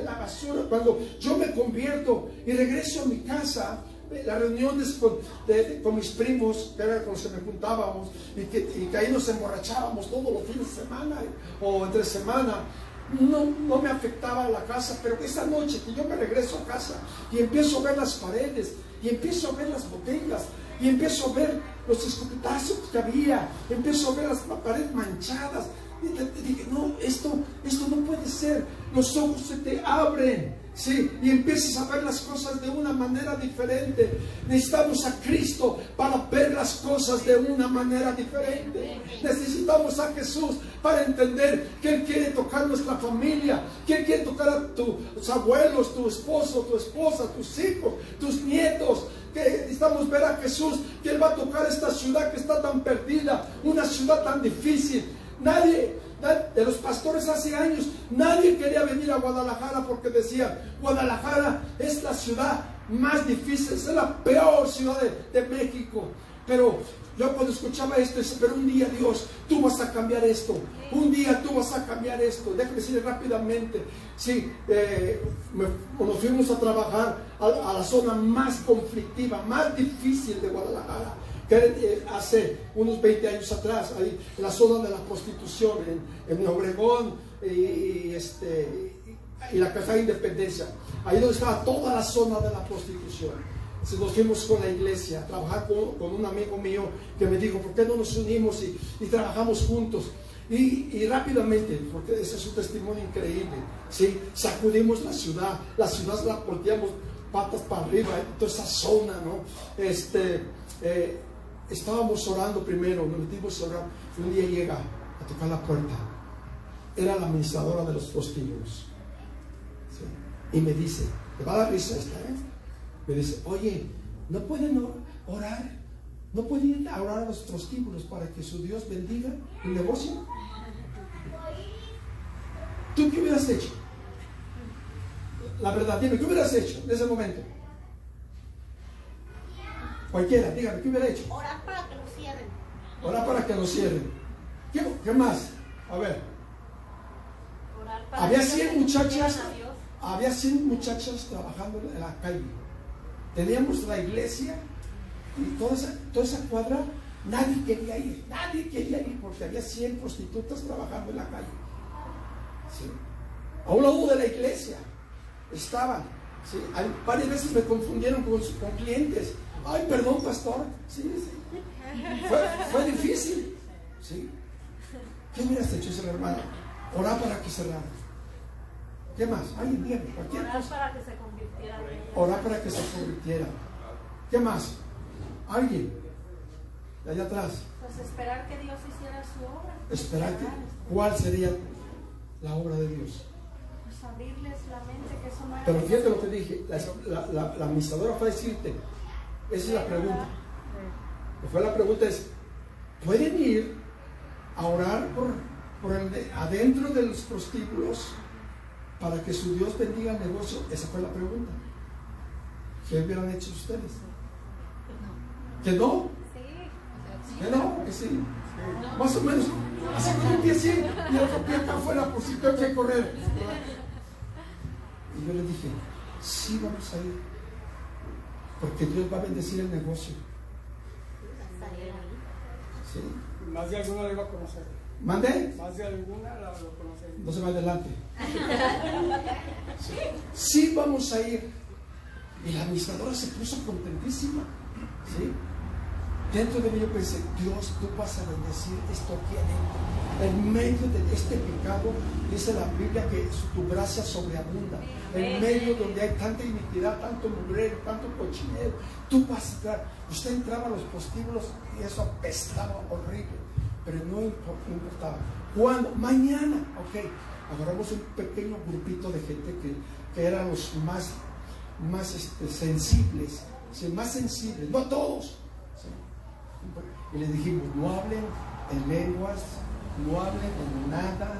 la basura. Cuando yo me convierto y regreso a mi casa, las reuniones con mis primos, que era con los que me juntábamos, y que ahí nos emborrachábamos todos los fines de semana o entre semana, no me afectaba la casa. Pero esa noche que yo me regreso a casa y empiezo a ver las paredes, y empiezo a ver las botellas, y empiezo a ver los escopetazos que había, empiezo a ver las paredes manchadas, y dije: no, esto no puede ser. Los ojos se te abren, ¿sí? Y empiezas a ver las cosas de una manera diferente. Necesitamos a Cristo para ver las cosas de una manera diferente. Necesitamos a Jesús para entender que Él quiere tocar nuestra familia, que Él quiere tocar a tus abuelos, tu esposo, tu esposa, tus hijos, tus nietos. Que necesitamos ver a Jesús, que Él va a tocar esta ciudad que está tan perdida, una ciudad tan difícil. Nadie de los pastores hace años, nadie quería venir a Guadalajara porque decían: Guadalajara es la ciudad más difícil, es la peor ciudad de México. Pero yo cuando escuchaba esto, decía: pero un día, Dios, tú vas a cambiar esto, un día tú vas a cambiar esto. Déjame decirle rápidamente, sí, nos fuimos a trabajar a la zona más conflictiva, más difícil de Guadalajara, que hace unos 20 años atrás, ahí en la zona de la prostitución, en Obregón y la Caja de Independencia, ahí donde estaba toda la zona de la prostitución. Entonces nos fuimos con la iglesia a trabajar con un amigo mío que me dijo: ¿por qué no nos unimos y trabajamos juntos? Y rápidamente, porque ese es un testimonio increíble, ¿sí? Sacudimos la ciudad la volteamos patas para arriba, toda esa zona, ¿no? Estábamos orando primero, nos metimos a orar, y un día llega a tocar la puerta. Era la administradora de los prostíbulos, ¿sí? Y me dice, te va a dar risa esta, me dice: oye, ¿no pueden orar? ¿No pueden ir a orar a los prostíbulos para que su Dios bendiga el negocio? ¿Tú qué hubieras hecho? La verdad, dime, ¿qué hubieras hecho en ese momento? Cualquiera, dígame, ¿qué hubiera hecho? Orar para que lo cierren. Orar para que lo cierren. ¿Qué más? A ver. Orar para Había que 100 muchachas, a Dios. había 100 muchachas trabajando en la calle. Teníamos la iglesia y toda esa cuadra, nadie quería ir porque había 100 prostitutas trabajando en la calle. ¿Sí? A un lado de la iglesia estaban, ¿sí? Varias veces me confundieron con clientes. Ay, perdón, pastor. Sí. Fue difícil, ¿sí? ¿Qué hubieras hecho, ese hermano? Orar para que cerrara. ¿Qué más? Ay, dígame, cualquier Orar cosa. para que se convirtiera. Orar para que se convirtiera. ¿Qué más? ¿Alguien? De allá atrás. Pues esperar que Dios hiciera su obra. Esperar ¿cuál sería la obra de Dios? Pues abrirles la mente, que eso no era. Pero fíjate lo que dije, la administradora fue a decirte, esa es la pregunta. La pregunta es: ¿pueden ir a orar por adentro de los prostíbulos para que su Dios bendiga el negocio? Esa fue la pregunta. ¿Qué hubieran hecho ustedes? ¿Que no? Sí. ¿Que no? ¿Que sí? Más o menos, así con un pie así y el otro pie acá afuera por si tengo que correr. Y yo le dije: sí, vamos a ir, porque Dios va a bendecir el negocio. ¿Sí? Más de alguna la iba a conocer. ¿Mandé? Más de alguna la conocer. No se va adelante. Sí, vamos a ir. Y la administradora se puso contentísima, ¿sí? Dentro de mí yo pensé: Dios, tú vas a bendecir esto aquí adentro. En medio de este pecado, dice la Biblia que tu gracia sobreabunda. En medio donde hay tanta iniquidad, tanto mugrero, tanto cochinero, tú vas a entrar. Usted entraba a los prostíbulos y eso apestaba horrible. pero no importaba. ¿Cuándo? Mañana, ok. Agarramos un pequeño grupito de gente que eran los más sensibles, ¿sí? Más sensibles, no todos, ¿sí? Y les dijimos, no hablen en lenguas, no hablen en nada,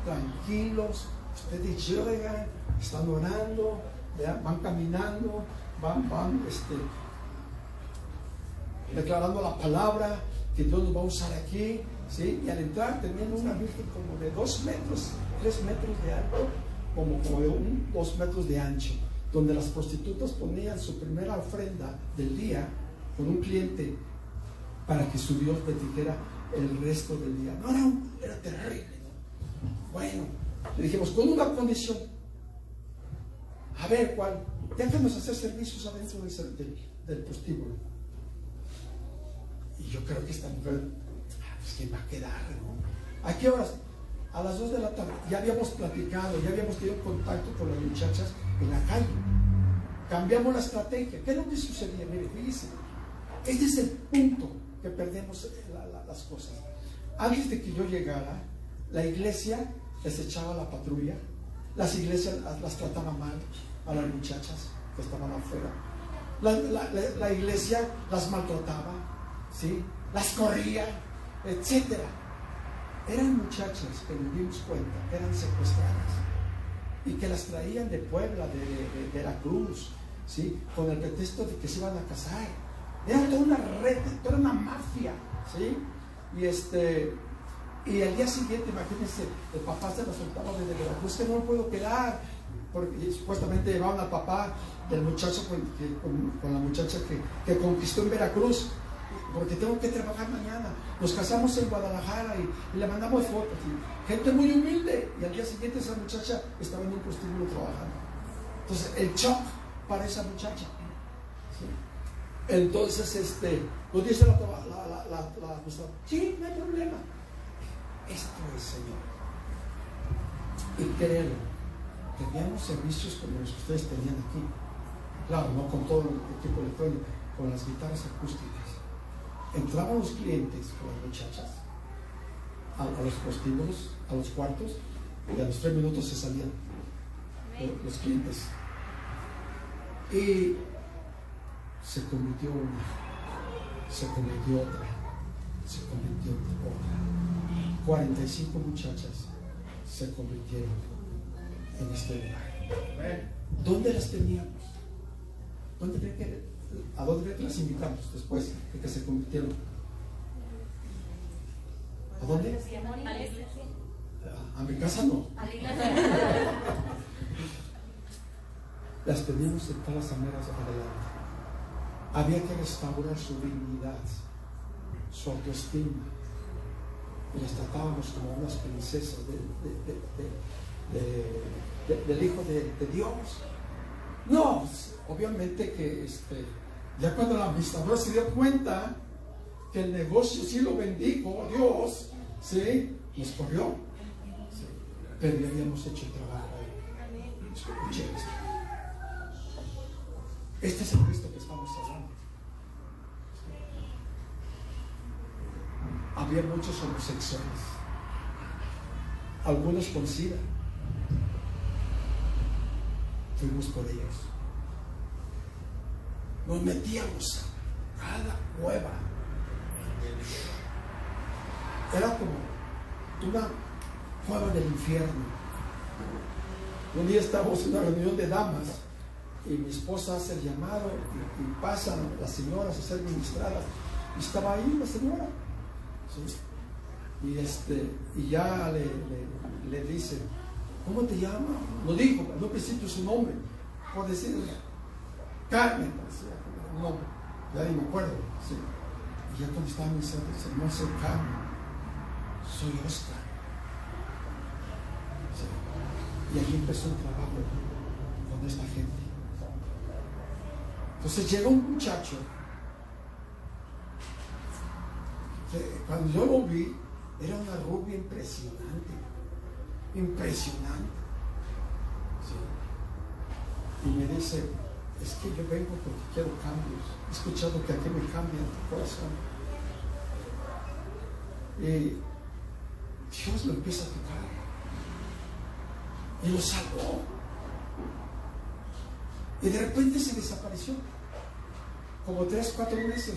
tranquilos, ustedes llegan, están orando, ¿verdad? Van caminando, van declarando la palabra que Dios nos va a usar aquí, ¿sí? Y al entrar tenían una virgen como de 2 metros, 3 metros de alto, como de 2 metros de ancho, donde las prostitutas ponían su primera ofrenda del día con un cliente para que su Dios bendijera el resto del día. No, era terrible, ¿no? Bueno, le dijimos con una condición. A ver, ¿cuál? Déjanos hacer servicios adentro del prostíbulo. Y yo creo que esta mujer, pues ¿quién va a quedar, no? ¿A qué horas? A las 2 de la tarde. Ya habíamos platicado, ya habíamos tenido contacto con las muchachas en la calle. Cambiamos la estrategia. ¿Qué es lo que sucedía? Mire, fíjense. Este es el punto que perdemos las cosas. Antes de que yo llegara, la iglesia les echaba la patrulla. Las iglesias las trataban mal a las muchachas que estaban afuera. La iglesia las maltrataba, ¿sí? Las corría, etcétera. Eran muchachas que nos dimos cuenta que eran secuestradas y que las traían de Puebla, de Veracruz, ¿sí? Con el pretexto de que se iban a casar. Era toda una red, toda una mafia, ¿sí? Y al día siguiente, imagínense, el papá se lo soltaba desde Veracruz, que no me puedo quedar, porque supuestamente llevaban al papá del muchacho con la muchacha que conquistó en Veracruz, porque tengo que trabajar mañana. Nos casamos en Guadalajara y le mandamos fotos, ¿sí? Gente muy humilde, y al día siguiente esa muchacha estaba en un prostíbulo trabajando. Entonces el shock para esa muchacha, ¿sí? Entonces nos dice la sí, no hay problema. Esto es, Señor. Y créanlo, teníamos servicios como los que ustedes tenían aquí. Claro, no con todo el equipo electrónico, con las guitarras acústicas. Entraban los clientes con las muchachas a los prostíbulos, a los cuartos, y a los 3 minutos se salían los clientes. Y se convirtió una, se convirtió otra, se convirtió otra. 45 muchachas se convirtieron en este lugar. ¿Dónde las teníamos? ¿A dónde las invitamos después de que se convirtieron? ¿A dónde? A mi casa no. Las teníamos sentadas a meras adelante. Había que restaurar su dignidad, su autoestima, y las tratábamos como unas princesas del Hijo de Dios. No, obviamente que ya cuando la administradora se dio cuenta que el negocio sí lo bendijo Dios, ¿sí? Nos corrió, ¿sí? Pero ya habíamos hecho el trabajo ahí. Escuché esto. Este es el Cristo que estamos hablando. Había muchos homosexuales, algunos con SIDA. Fuimos por ellos. Nos metíamos a cada cueva. Era como una cueva del infierno. Un día estábamos en una reunión de damas y mi esposa hace el llamado y pasan las señoras a ser ministradas, y estaba ahí la señora, ¿sí? Y ya le dice, ¿cómo te llamas? Lo dijo, en un principio su nombre, por decirle Carmen, decía un nombre, ya ni me acuerdo, ¿sí? Y ya cuando estaba ministrando, dice, no soy Carmen, soy Oscar, ¿sí? Y allí empezó el trabajo con esta gente. Entonces llega un muchacho que cuando yo lo vi era una rubia impresionante, ¿sí? Y me dice, es que yo vengo porque quiero cambios, he escuchado que aquí me cambian tu corazón. Y Dios lo empieza a tocar y lo salvó, y de repente se desapareció como 3, 4 meses.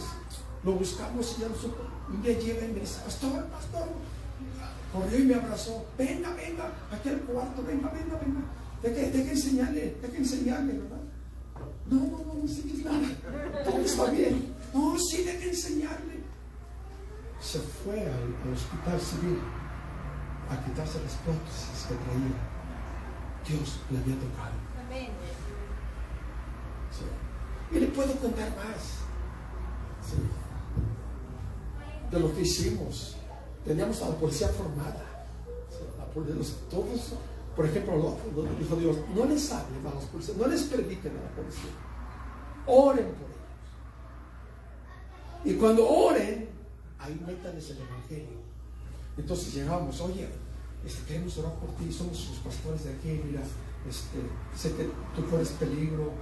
Lo buscamos y ya no supo. Un día llega y me dice: pastor, corrió y me abrazó. Venga, aquí al cuarto, venga. Deja enseñarle, ¿verdad? No enseñes nada, todo está bien. No, sí, deja enseñarle. Se fue al hospital civil a quitarse las prótesis que traía. Dios le había tocado. Amén. Sí. Y le puedo contar más. Sí. De lo que hicimos. Teníamos a la policía formada. Sí, todos, por ejemplo, dijo Dios: no les hablen a los policías, no les prediquen a la policía. Oren por ellos. Y cuando oren, ahí métanles el evangelio. Entonces llegamos: oye, queremos orar por ti, somos sus pastores de aquí, mira, sé que tú corres peligro,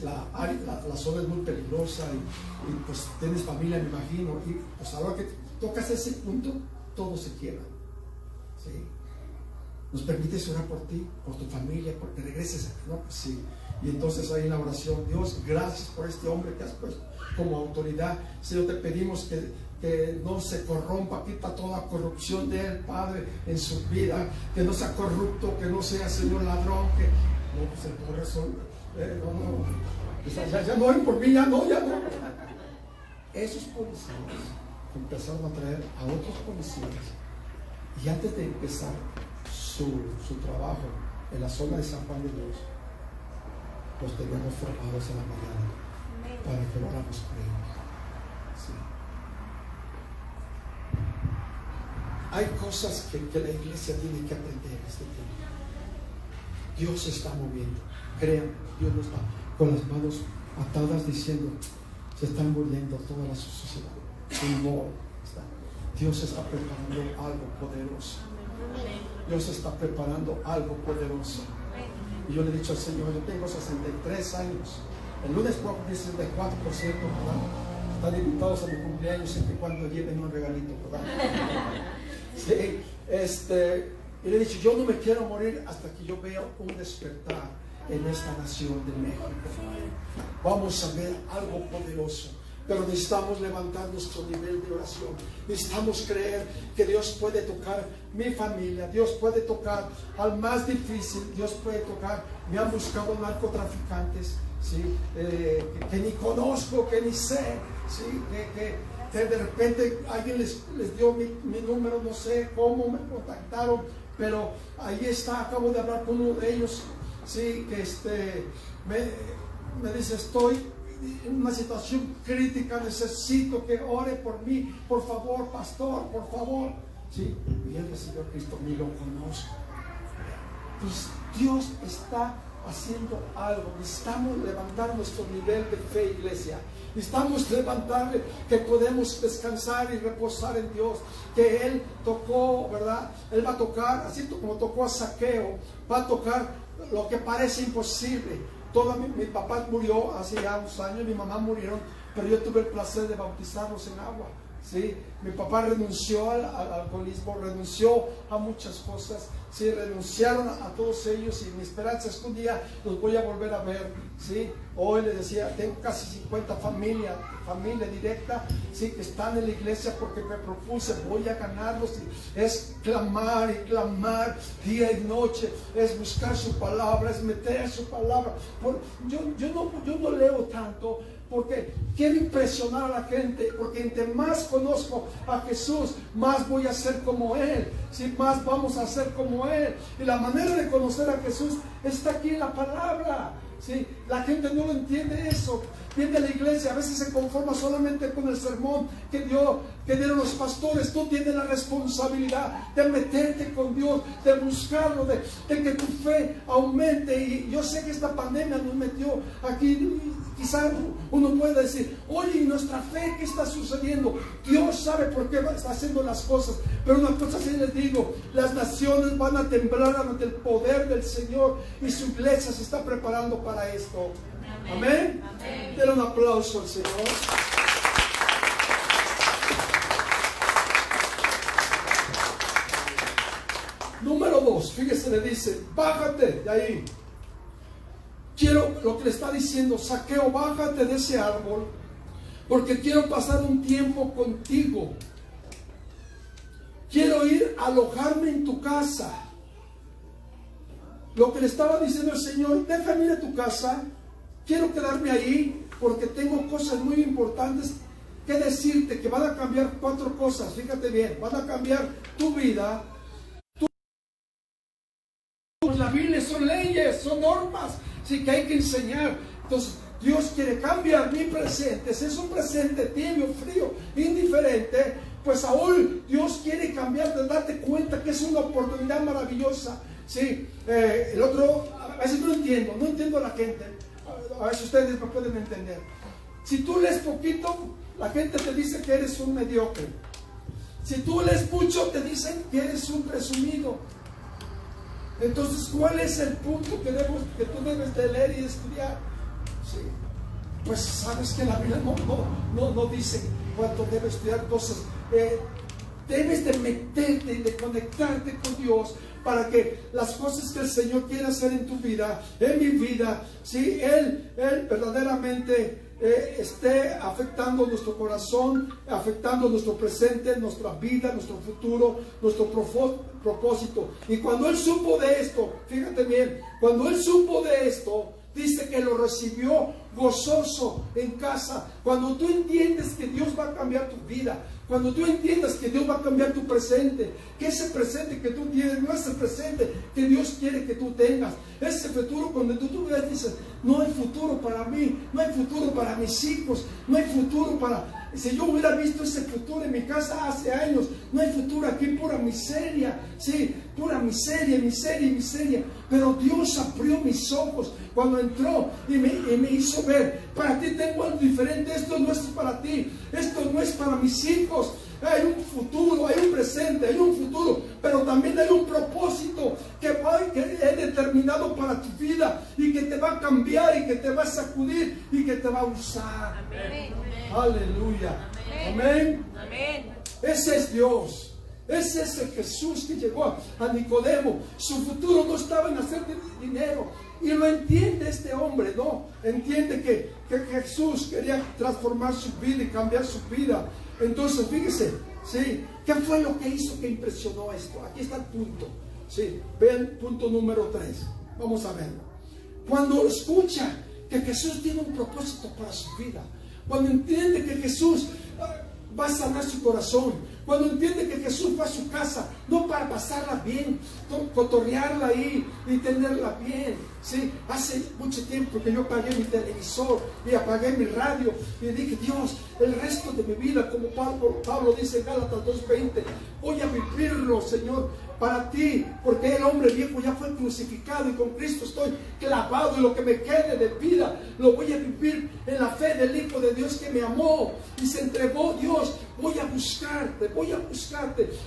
la zona es muy peligrosa y pues tienes familia, me imagino, y pues ahora que tocas ese punto, todo se quiebra. ¿Sí? ¿Nos permites orar por ti, por tu familia, porque regreses? No, pues sí. Y entonces ahí en la oración: Dios, gracias por este hombre que has puesto como autoridad. Señor, te pedimos que no se corrompa, quita toda corrupción de él, Padre, en su vida, que no sea corrupto, que no sea, Señor, ladrón, que no, pues el corazón, ya no hay por mí, ya no. Esos policías empezaron a traer a otros policías, y antes de empezar su trabajo en la zona de San Juan de Dios, los teníamos formados en la mañana para que oráramos por ellos. Sí. Hay cosas que la iglesia tiene que aprender en este tiempo. Dios se está moviendo. Crean, Dios no está con las manos atadas diciendo: se están muriendo toda la sociedad. No, Dios está preparando algo poderoso. Dios está preparando algo poderoso. Y yo le he dicho al Señor: yo tengo 63 años. El lunes puedo cumplir 64%, ¿verdad? Están invitados a mi cumpleaños siempre y cuando lleven un regalito, ¿verdad? Sí, y le he dicho: yo no me quiero morir hasta que yo vea un despertar en esta nación de México. Vamos a ver algo poderoso. Pero necesitamos levantar nuestro nivel de oración. Necesitamos creer que Dios puede tocar mi familia. Dios puede tocar al más difícil. Dios puede tocar. Me han buscado narcotraficantes, ¿sí? Que ni conozco, que ni sé, ¿sí? Que de repente alguien les dio mi número, no sé cómo me contactaron, pero ahí está. Acabo de hablar con uno de ellos, ¿sí? Que me dice: estoy en una situación crítica, necesito que ore por mí, por favor, pastor, por favor. Sí, y él recibió a Cristo, ni lo conozco. Pues Dios está haciendo algo. Necesitamos levantar nuestro nivel de fe, iglesia. Necesitamos levantarle, que podemos descansar y reposar en Dios, que Él tocó, ¿verdad? Él va a tocar, así como tocó a Zaqueo, va a tocar lo que parece imposible. Mi papá murió hace ya unos años, mi mamá murieron, pero yo tuve el placer de bautizarlos en agua. ¿Sí? Mi papá renunció al alcoholismo, renunció a muchas cosas, ¿sí? Renunciaron a todos ellos, y mi esperanza es que un día los voy a volver a ver. ¿Sí? Hoy les decía, tengo casi 50 familia directa, ¿sí? Que están en la iglesia porque me propuse, voy a ganarlos. Y es clamar y clamar día y noche, es buscar su palabra, es meter su palabra. Yo no leo tanto, porque quiero impresionar a la gente, porque entre más conozco a Jesús, más voy a ser como Él, ¿sí? Más vamos a ser como Él. Y la manera de conocer a Jesús está aquí en la palabra, ¿sí? La gente no lo entiende eso. Viene a la iglesia, a veces se conforma solamente con el sermón que dieron los pastores. Tú tienes la responsabilidad de meterte con Dios, de buscarlo, de que tu fe aumente. Y yo sé que esta pandemia nos metió aquí. Quizás uno pueda decir: oye, ¿y nuestra fe qué está sucediendo? Dios sabe por qué está haciendo las cosas. Pero una cosa sí les digo: las naciones van a temblar ante el poder del Señor, y su iglesia se está preparando para esto. Amén. Denle un aplauso al Señor. fíjese, le dice, bájate de ahí. Quiero, lo que le está diciendo, Zaqueo, bájate de ese árbol, porque quiero pasar un tiempo contigo. Quiero ir a alojarme en tu casa. Lo que le estaba diciendo el Señor, déjame ir a tu casa, quiero quedarme ahí, porque tengo cosas muy importantes que decirte, que van a cambiar 4 cosas, fíjate bien, van a cambiar tu vida. La Biblia son leyes, son normas, sí, que hay que enseñar. Entonces Dios quiere cambiar mi presente. Si es un presente tibio, frío, indiferente, pues aún Dios quiere cambiarte, darte cuenta que es una oportunidad maravillosa. Sí, el otro, a veces no entiendo a la gente, a veces ustedes me pueden entender. Si tú lees poquito, la gente te dice que eres un mediocre. Si tú lees mucho, te dicen que eres un presumido. Entonces, ¿cuál es el punto que tú debes de leer y estudiar? Sí. Pues sabes que la Biblia no dice cuánto debes estudiar cosas. Debes de meterte y de conectarte con Dios para que las cosas que el Señor quiere hacer en tu vida, en mi vida, ¿sí? Él verdaderamente esté afectando nuestro corazón, afectando nuestro presente, nuestra vida, nuestro futuro, nuestro propósito. Y cuando Él supo de esto, fíjate bien, cuando Él supo de esto, dice que lo recibió gozoso en casa. Cuando tú entiendes que Dios va a cambiar tu vida, cuando tú entiendas que Dios va a cambiar tu presente, que ese presente que tú tienes no es el presente que Dios quiere que tú tengas, ese futuro, cuando tú ves, dices, no hay futuro para mí, no hay futuro para mis hijos, no hay futuro para... Si yo hubiera visto ese futuro en mi casa hace años, no hay futuro aquí, pura miseria, sí, pura miseria. Pero Dios abrió mis ojos cuando entró y me hizo ver, para ti tengo algo diferente, esto no es para ti, esto no es para mis hijos. Hay un futuro, hay un presente, hay un futuro, pero también hay un propósito que he determinado para tu vida y que te va a cambiar y que te va a sacudir y que te va a usar. Amén. Aleluya. Amén. Amén. Ese es Dios. Ese es el Jesús que llegó a Nicodemo. Su futuro no estaba en hacer dinero. Y lo entiende este hombre, ¿no? Entiende que Jesús quería transformar su vida y cambiar su vida. Entonces, fíjese, ¿sí? ¿Qué fue lo que hizo que impresionó esto? Aquí está el punto. ¿Sí? Vean punto número 3. Vamos a verlo. Cuando escucha que Jesús tiene un propósito para su vida, cuando entiende que Jesús va a sanar su corazón, cuando entiende que Jesús va a su casa, no para pasarla bien, cotorrearla ahí y tenerla bien, ¿sí? Hace mucho tiempo que yo apagué mi televisor y apagué mi radio y dije, Dios, el resto de mi vida, como Pablo dice en Gálatas 2:20, voy a vivirlo, Señor, para ti, porque el hombre viejo ya fue crucificado y con Cristo estoy clavado, y lo que me quede de vida lo voy a vivir en la fe del Hijo de Dios que me amó y se entregó. Dios, voy a buscarte.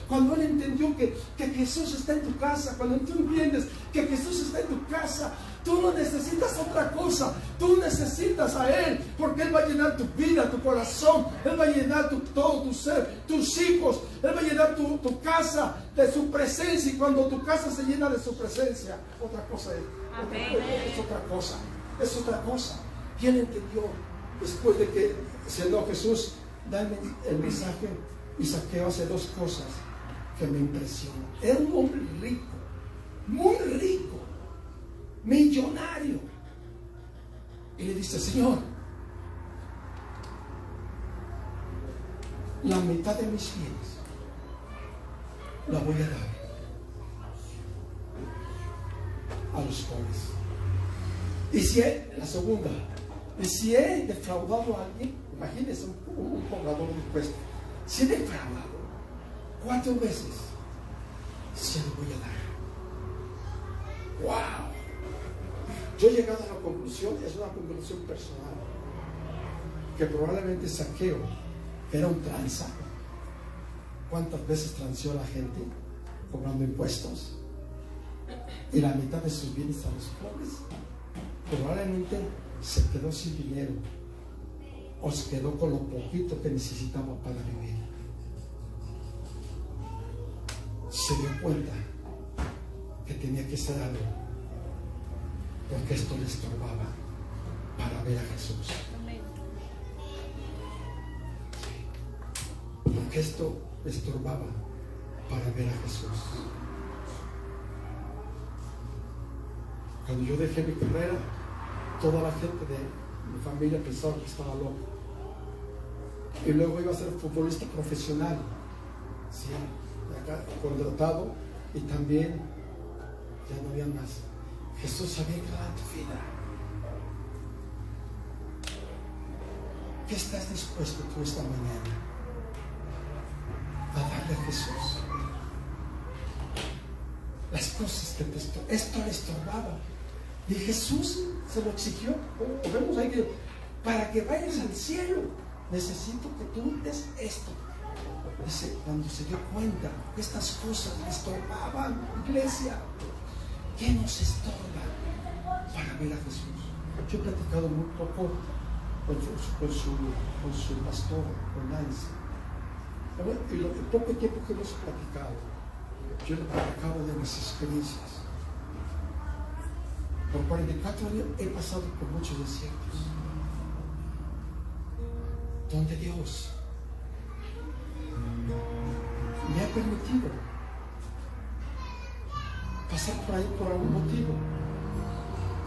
Cuando él entendió que Jesús está en tu casa, cuando tú entiendes que Jesús está en tu casa, tú no necesitas otra cosa, tú necesitas a Él, porque Él va a llenar tu vida, tu corazón, Él va a llenar todo tu ser, tus hijos, Él va a llenar tu casa de su presencia, y cuando tu casa se llena de su presencia, otra cosa es otra cosa. Y él entendió, después de que siendo Jesús da el mensaje, y Zaqueo hace 2 cosas que me impresionan. Era un hombre rico, muy rico, millonario, y le dice, Señor, la mitad de mis bienes la voy a dar a los pobres. Y si la segunda, y si he defraudado a alguien, imagínense un cobrador de impuestos, si he defraudado 4 veces, se lo voy a dar. ¡Wow! Yo he llegado a la conclusión, es una conclusión personal, que probablemente Zaqueo era un tranza. ¿Cuántas veces transeó a la gente cobrando impuestos? Y la mitad de sus bienes a los pobres. Probablemente se quedó sin dinero, o se quedó con lo poquito que necesitaba para vivir. Se dio cuenta que tenía que hacer algo, porque esto le estorbaba para ver a Jesús. Porque esto le estorbaba para ver a Jesús. Cuando yo dejé mi carrera, toda la gente de mi familia pensaba que estaba loco. Y luego iba a ser futbolista profesional, sí, acá contratado, y también ya no había más. Jesús sabía que era tu vida. ¿Qué estás dispuesto tú esta mañana a darle a Jesús? Las cosas que esto le estorbaba. Y Jesús se lo exigió. Como vemos ahí que para que vayas al cielo, necesito que tú des esto. Dice, cuando se dio cuenta que estas cosas le estorbaban, iglesia, ¿qué nos estorba para ver a Jesús? Yo he platicado muy poco con su pastor, con Nancy. Y el poco tiempo que hemos platicado, yo le platicaba de mis experiencias. Por 44 años he pasado por muchos desiertos, donde Dios me ha permitido pasar por ahí por algún motivo,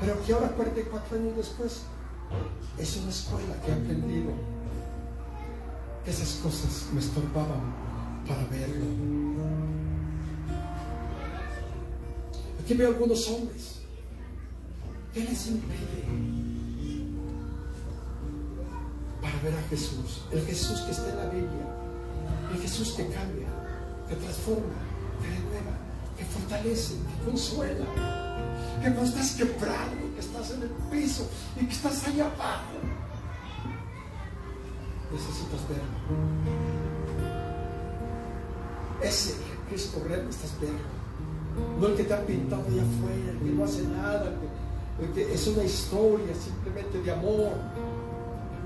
pero que ahora 44 años después es una escuela que he aprendido que esas cosas me estorbaban para verlo. Aquí veo algunos hombres. ¿Qué les impide para ver a Jesús? El Jesús que está en la Biblia, el Jesús que cambia, que transforma, que renueva, que fortalece, que consuela, que no estás quebrado, que estás en el piso y que estás allá abajo. Necesitas verlo. Ese Cristo real necesitas verlo, no el que te ha pintado allá afuera, el que no hace nada, el que es una historia simplemente de amor.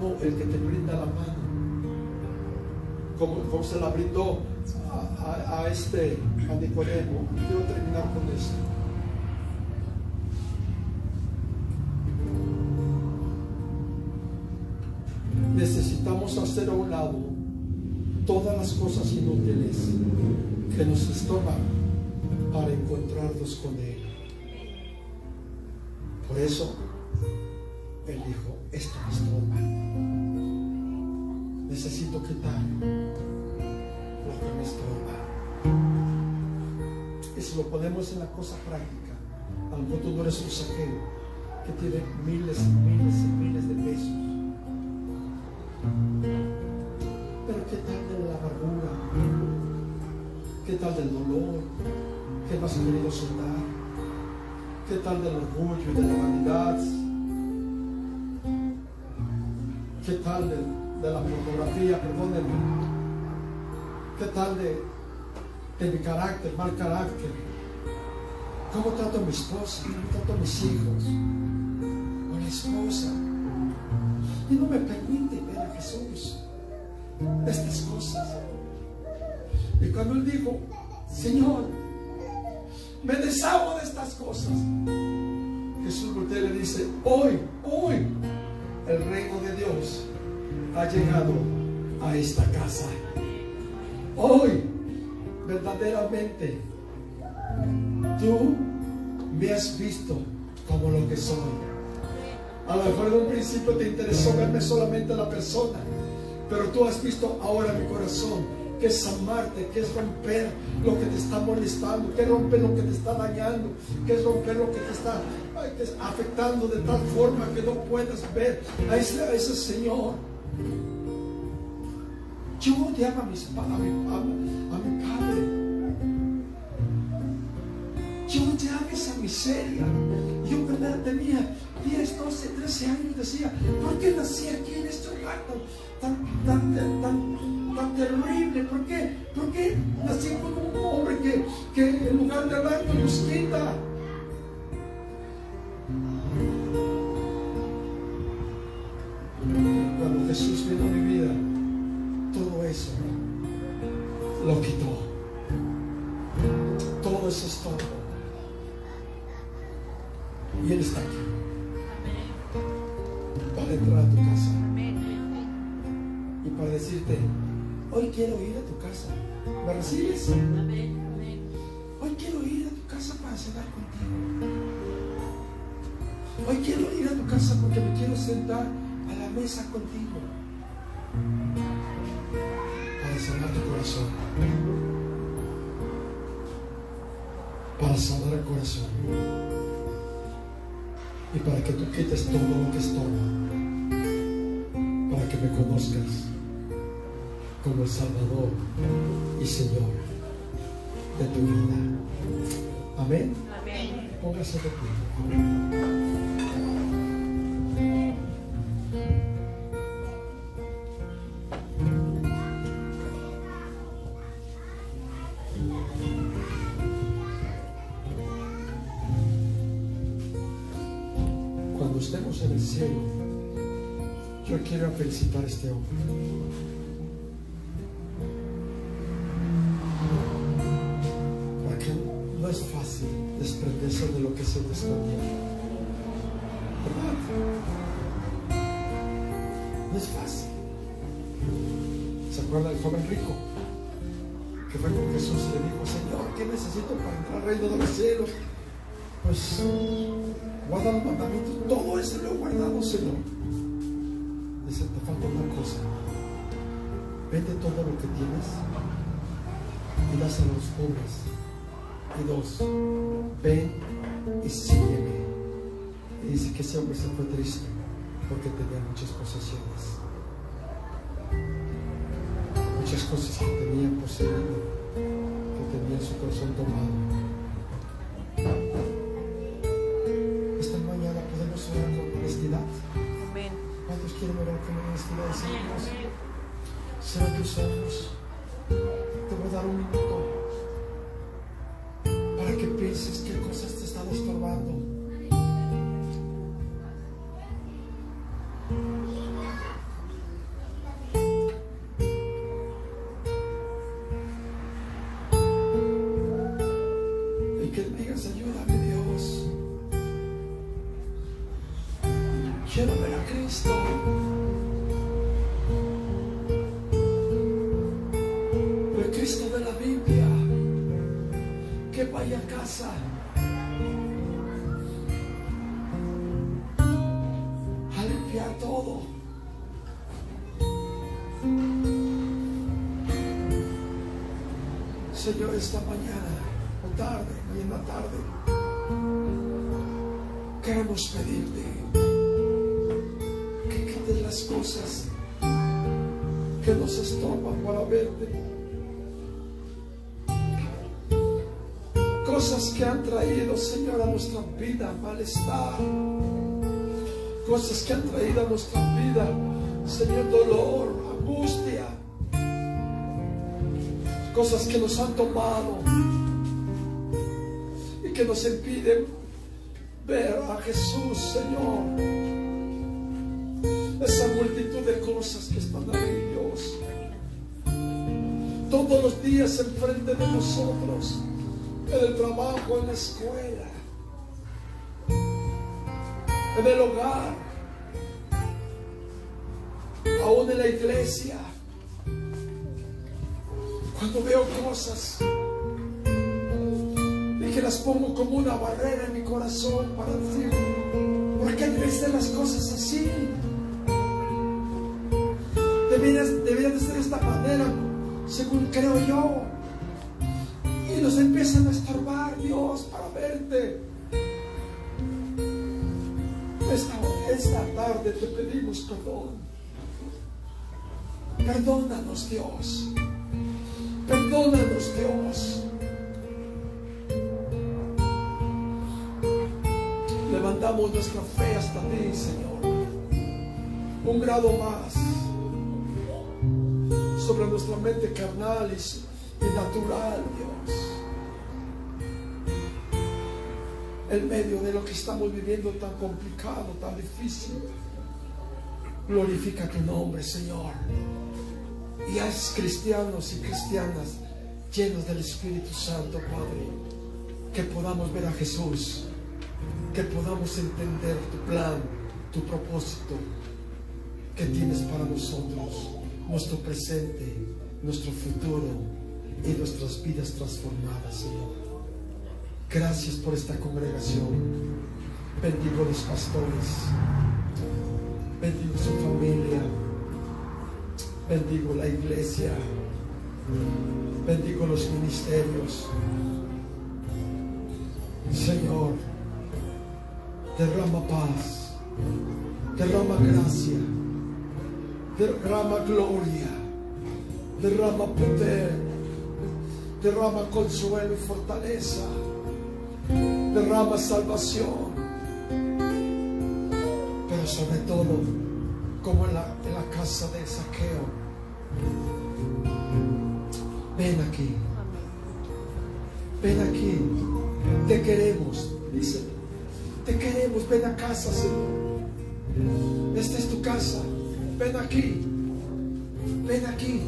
No, el que te brinda la mano, como se la brindó a Nicodemo. Quiero terminar con esto. Necesitamos hacer a un lado todas las cosas inútiles que nos estorban para encontrarnos con Él. Por eso Él dijo, esto me estorba. Necesito quitar lo que me estorba. Y si lo ponemos en la cosa práctica, a lo mejor tú no eres un saqueo que tiene miles y miles y miles de pesos. Pero ¿qué tal de la amargura? ¿Qué tal del dolor? ¿Qué no has querido soltar? ¿Qué tal del orgullo y de la vanidad? ¿Qué tal de la pornografía? Perdónenme. ¿Qué tal de mi carácter, mal carácter? ¿Cómo trato a mi esposa? ¿Cómo trato a mis hijos? O la esposa. Y no me permite ver a Jesús estas cosas. Y cuando Él dijo, Señor, me deshago de estas cosas, Jesús voltea y le dice, hoy el reino de Dios ha llegado a esta casa. Hoy verdaderamente tú me has visto como lo que soy. A lo mejor en un principio te interesó verme solamente a la persona, pero tú has visto ahora mi corazón, que es amarte, que es romper lo que te está molestando, que es romper lo que te está dañando, que es romper lo que te está afectando de tal forma que no puedas ver a ese Señor. Yo odiaba a mi padre. Yo odiaba esa miseria. Yo tenía 10, 12, 13 años y decía, ¿por qué nací aquí en este lugar tan terrible? ¿Por qué nací como un hombre que en lugar de daño nos quita? Cuando Jesús vino a mi vida, todo eso lo quitó. Todo ese estorbo Y Él está aquí para entrar a tu casa y para decirte: hoy quiero ir a tu casa. ¿Me recibes? Hoy quiero ir a tu casa para cenar contigo. Hoy quiero ir a tu casa porque me quiero sentar a la mesa contigo para sanar tu corazón, para sanar el corazón y para que tú quites todo lo que estorba, para que me conozcas como el Salvador y Señor de tu vida. Amén. Amén. Póngase de pie. Cuando estemos en el cielo, yo quiero felicitar a este hombre. Porque no es fácil desprenderse de lo que se desprendió, ¿verdad? No es fácil. ¿Se acuerda del joven rico que fue con Jesús y le dijo: Señor, ¿qué necesito para entrar al reino de los cielos? Pues guarda los mandamientos. Todo eso lo he guardado, Señor. Dice: te falta una cosa. Vende todo lo que tienes y dáselo a los pobres. Y dos, ven y sígueme. Y dice que ese hombre se fue triste porque tenía muchas posesiones, muchas cosas que tenía poseído, que tenía su corazón tomado. Esta mañana podemos orar con honestidad. Amén. ¿Cuántos quieren orar con honestidad? Señor, cierra tus ojos. Te voy a dar un minuto para que pienses qué cosas te están estorbando. Y que digas: ayúdame, Dios. Quiero ver a Cristo. El Cristo de la Biblia, que vaya a casa a limpiar todo. Señor, esta mañana o tarde, mañana tarde, queremos pedirte que quites las cosas que nos estorban para verte. Cosas que han traído, Señor, a nuestra vida malestar. Cosas que han traído a nuestra vida, Señor, dolor, angustia. Cosas que nos han tomado y que nos impiden ver a Jesús, Señor. Esa multitud de cosas que están ahí, Dios, todos los días enfrente de nosotros, en el trabajo, en la escuela, en el hogar, aún en la iglesia. Cuando veo cosas y que las pongo como una barrera en mi corazón para decir: ¿por qué debes hacer las cosas así? Deberían de ser de esta manera, según creo yo. Y nos empiezan a estorbar, Dios, para verte. Esta tarde te pedimos perdón. Perdónanos, Dios. Perdónanos, Dios. Levantamos nuestra fe hasta ti, Señor. Un grado más sobre nuestra mente carnal y natural, Dios. En medio de lo que estamos viviendo tan complicado, tan difícil, glorifica tu nombre, Señor. Y haz cristianos y cristianas llenos del Espíritu Santo, Padre, que podamos ver a Jesús, que podamos entender tu plan, tu propósito que tienes para nosotros, nuestro presente, nuestro futuro y nuestras vidas transformadas, Señor. Gracias por esta congregación. Bendigo a los pastores, bendigo su familia, bendigo la iglesia, bendigo los ministerios. Señor, derrama paz, derrama gracia, derrama gloria, derrama poder, derrama consuelo y fortaleza, derrama salvación, pero sobre todo, como en la casa de Zaqueo, ven aquí, ven aquí, te queremos, dice, te queremos, ven a casa, Señor, esta es tu casa, ven aquí, ven aquí,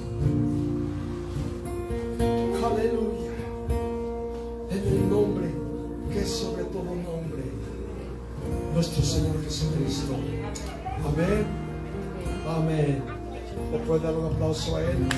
aleluya, en el nombre que es sobre todo nombre, nuestro Señor Jesucristo. Amén, amén. ¿Le puede dar un aplauso a Él?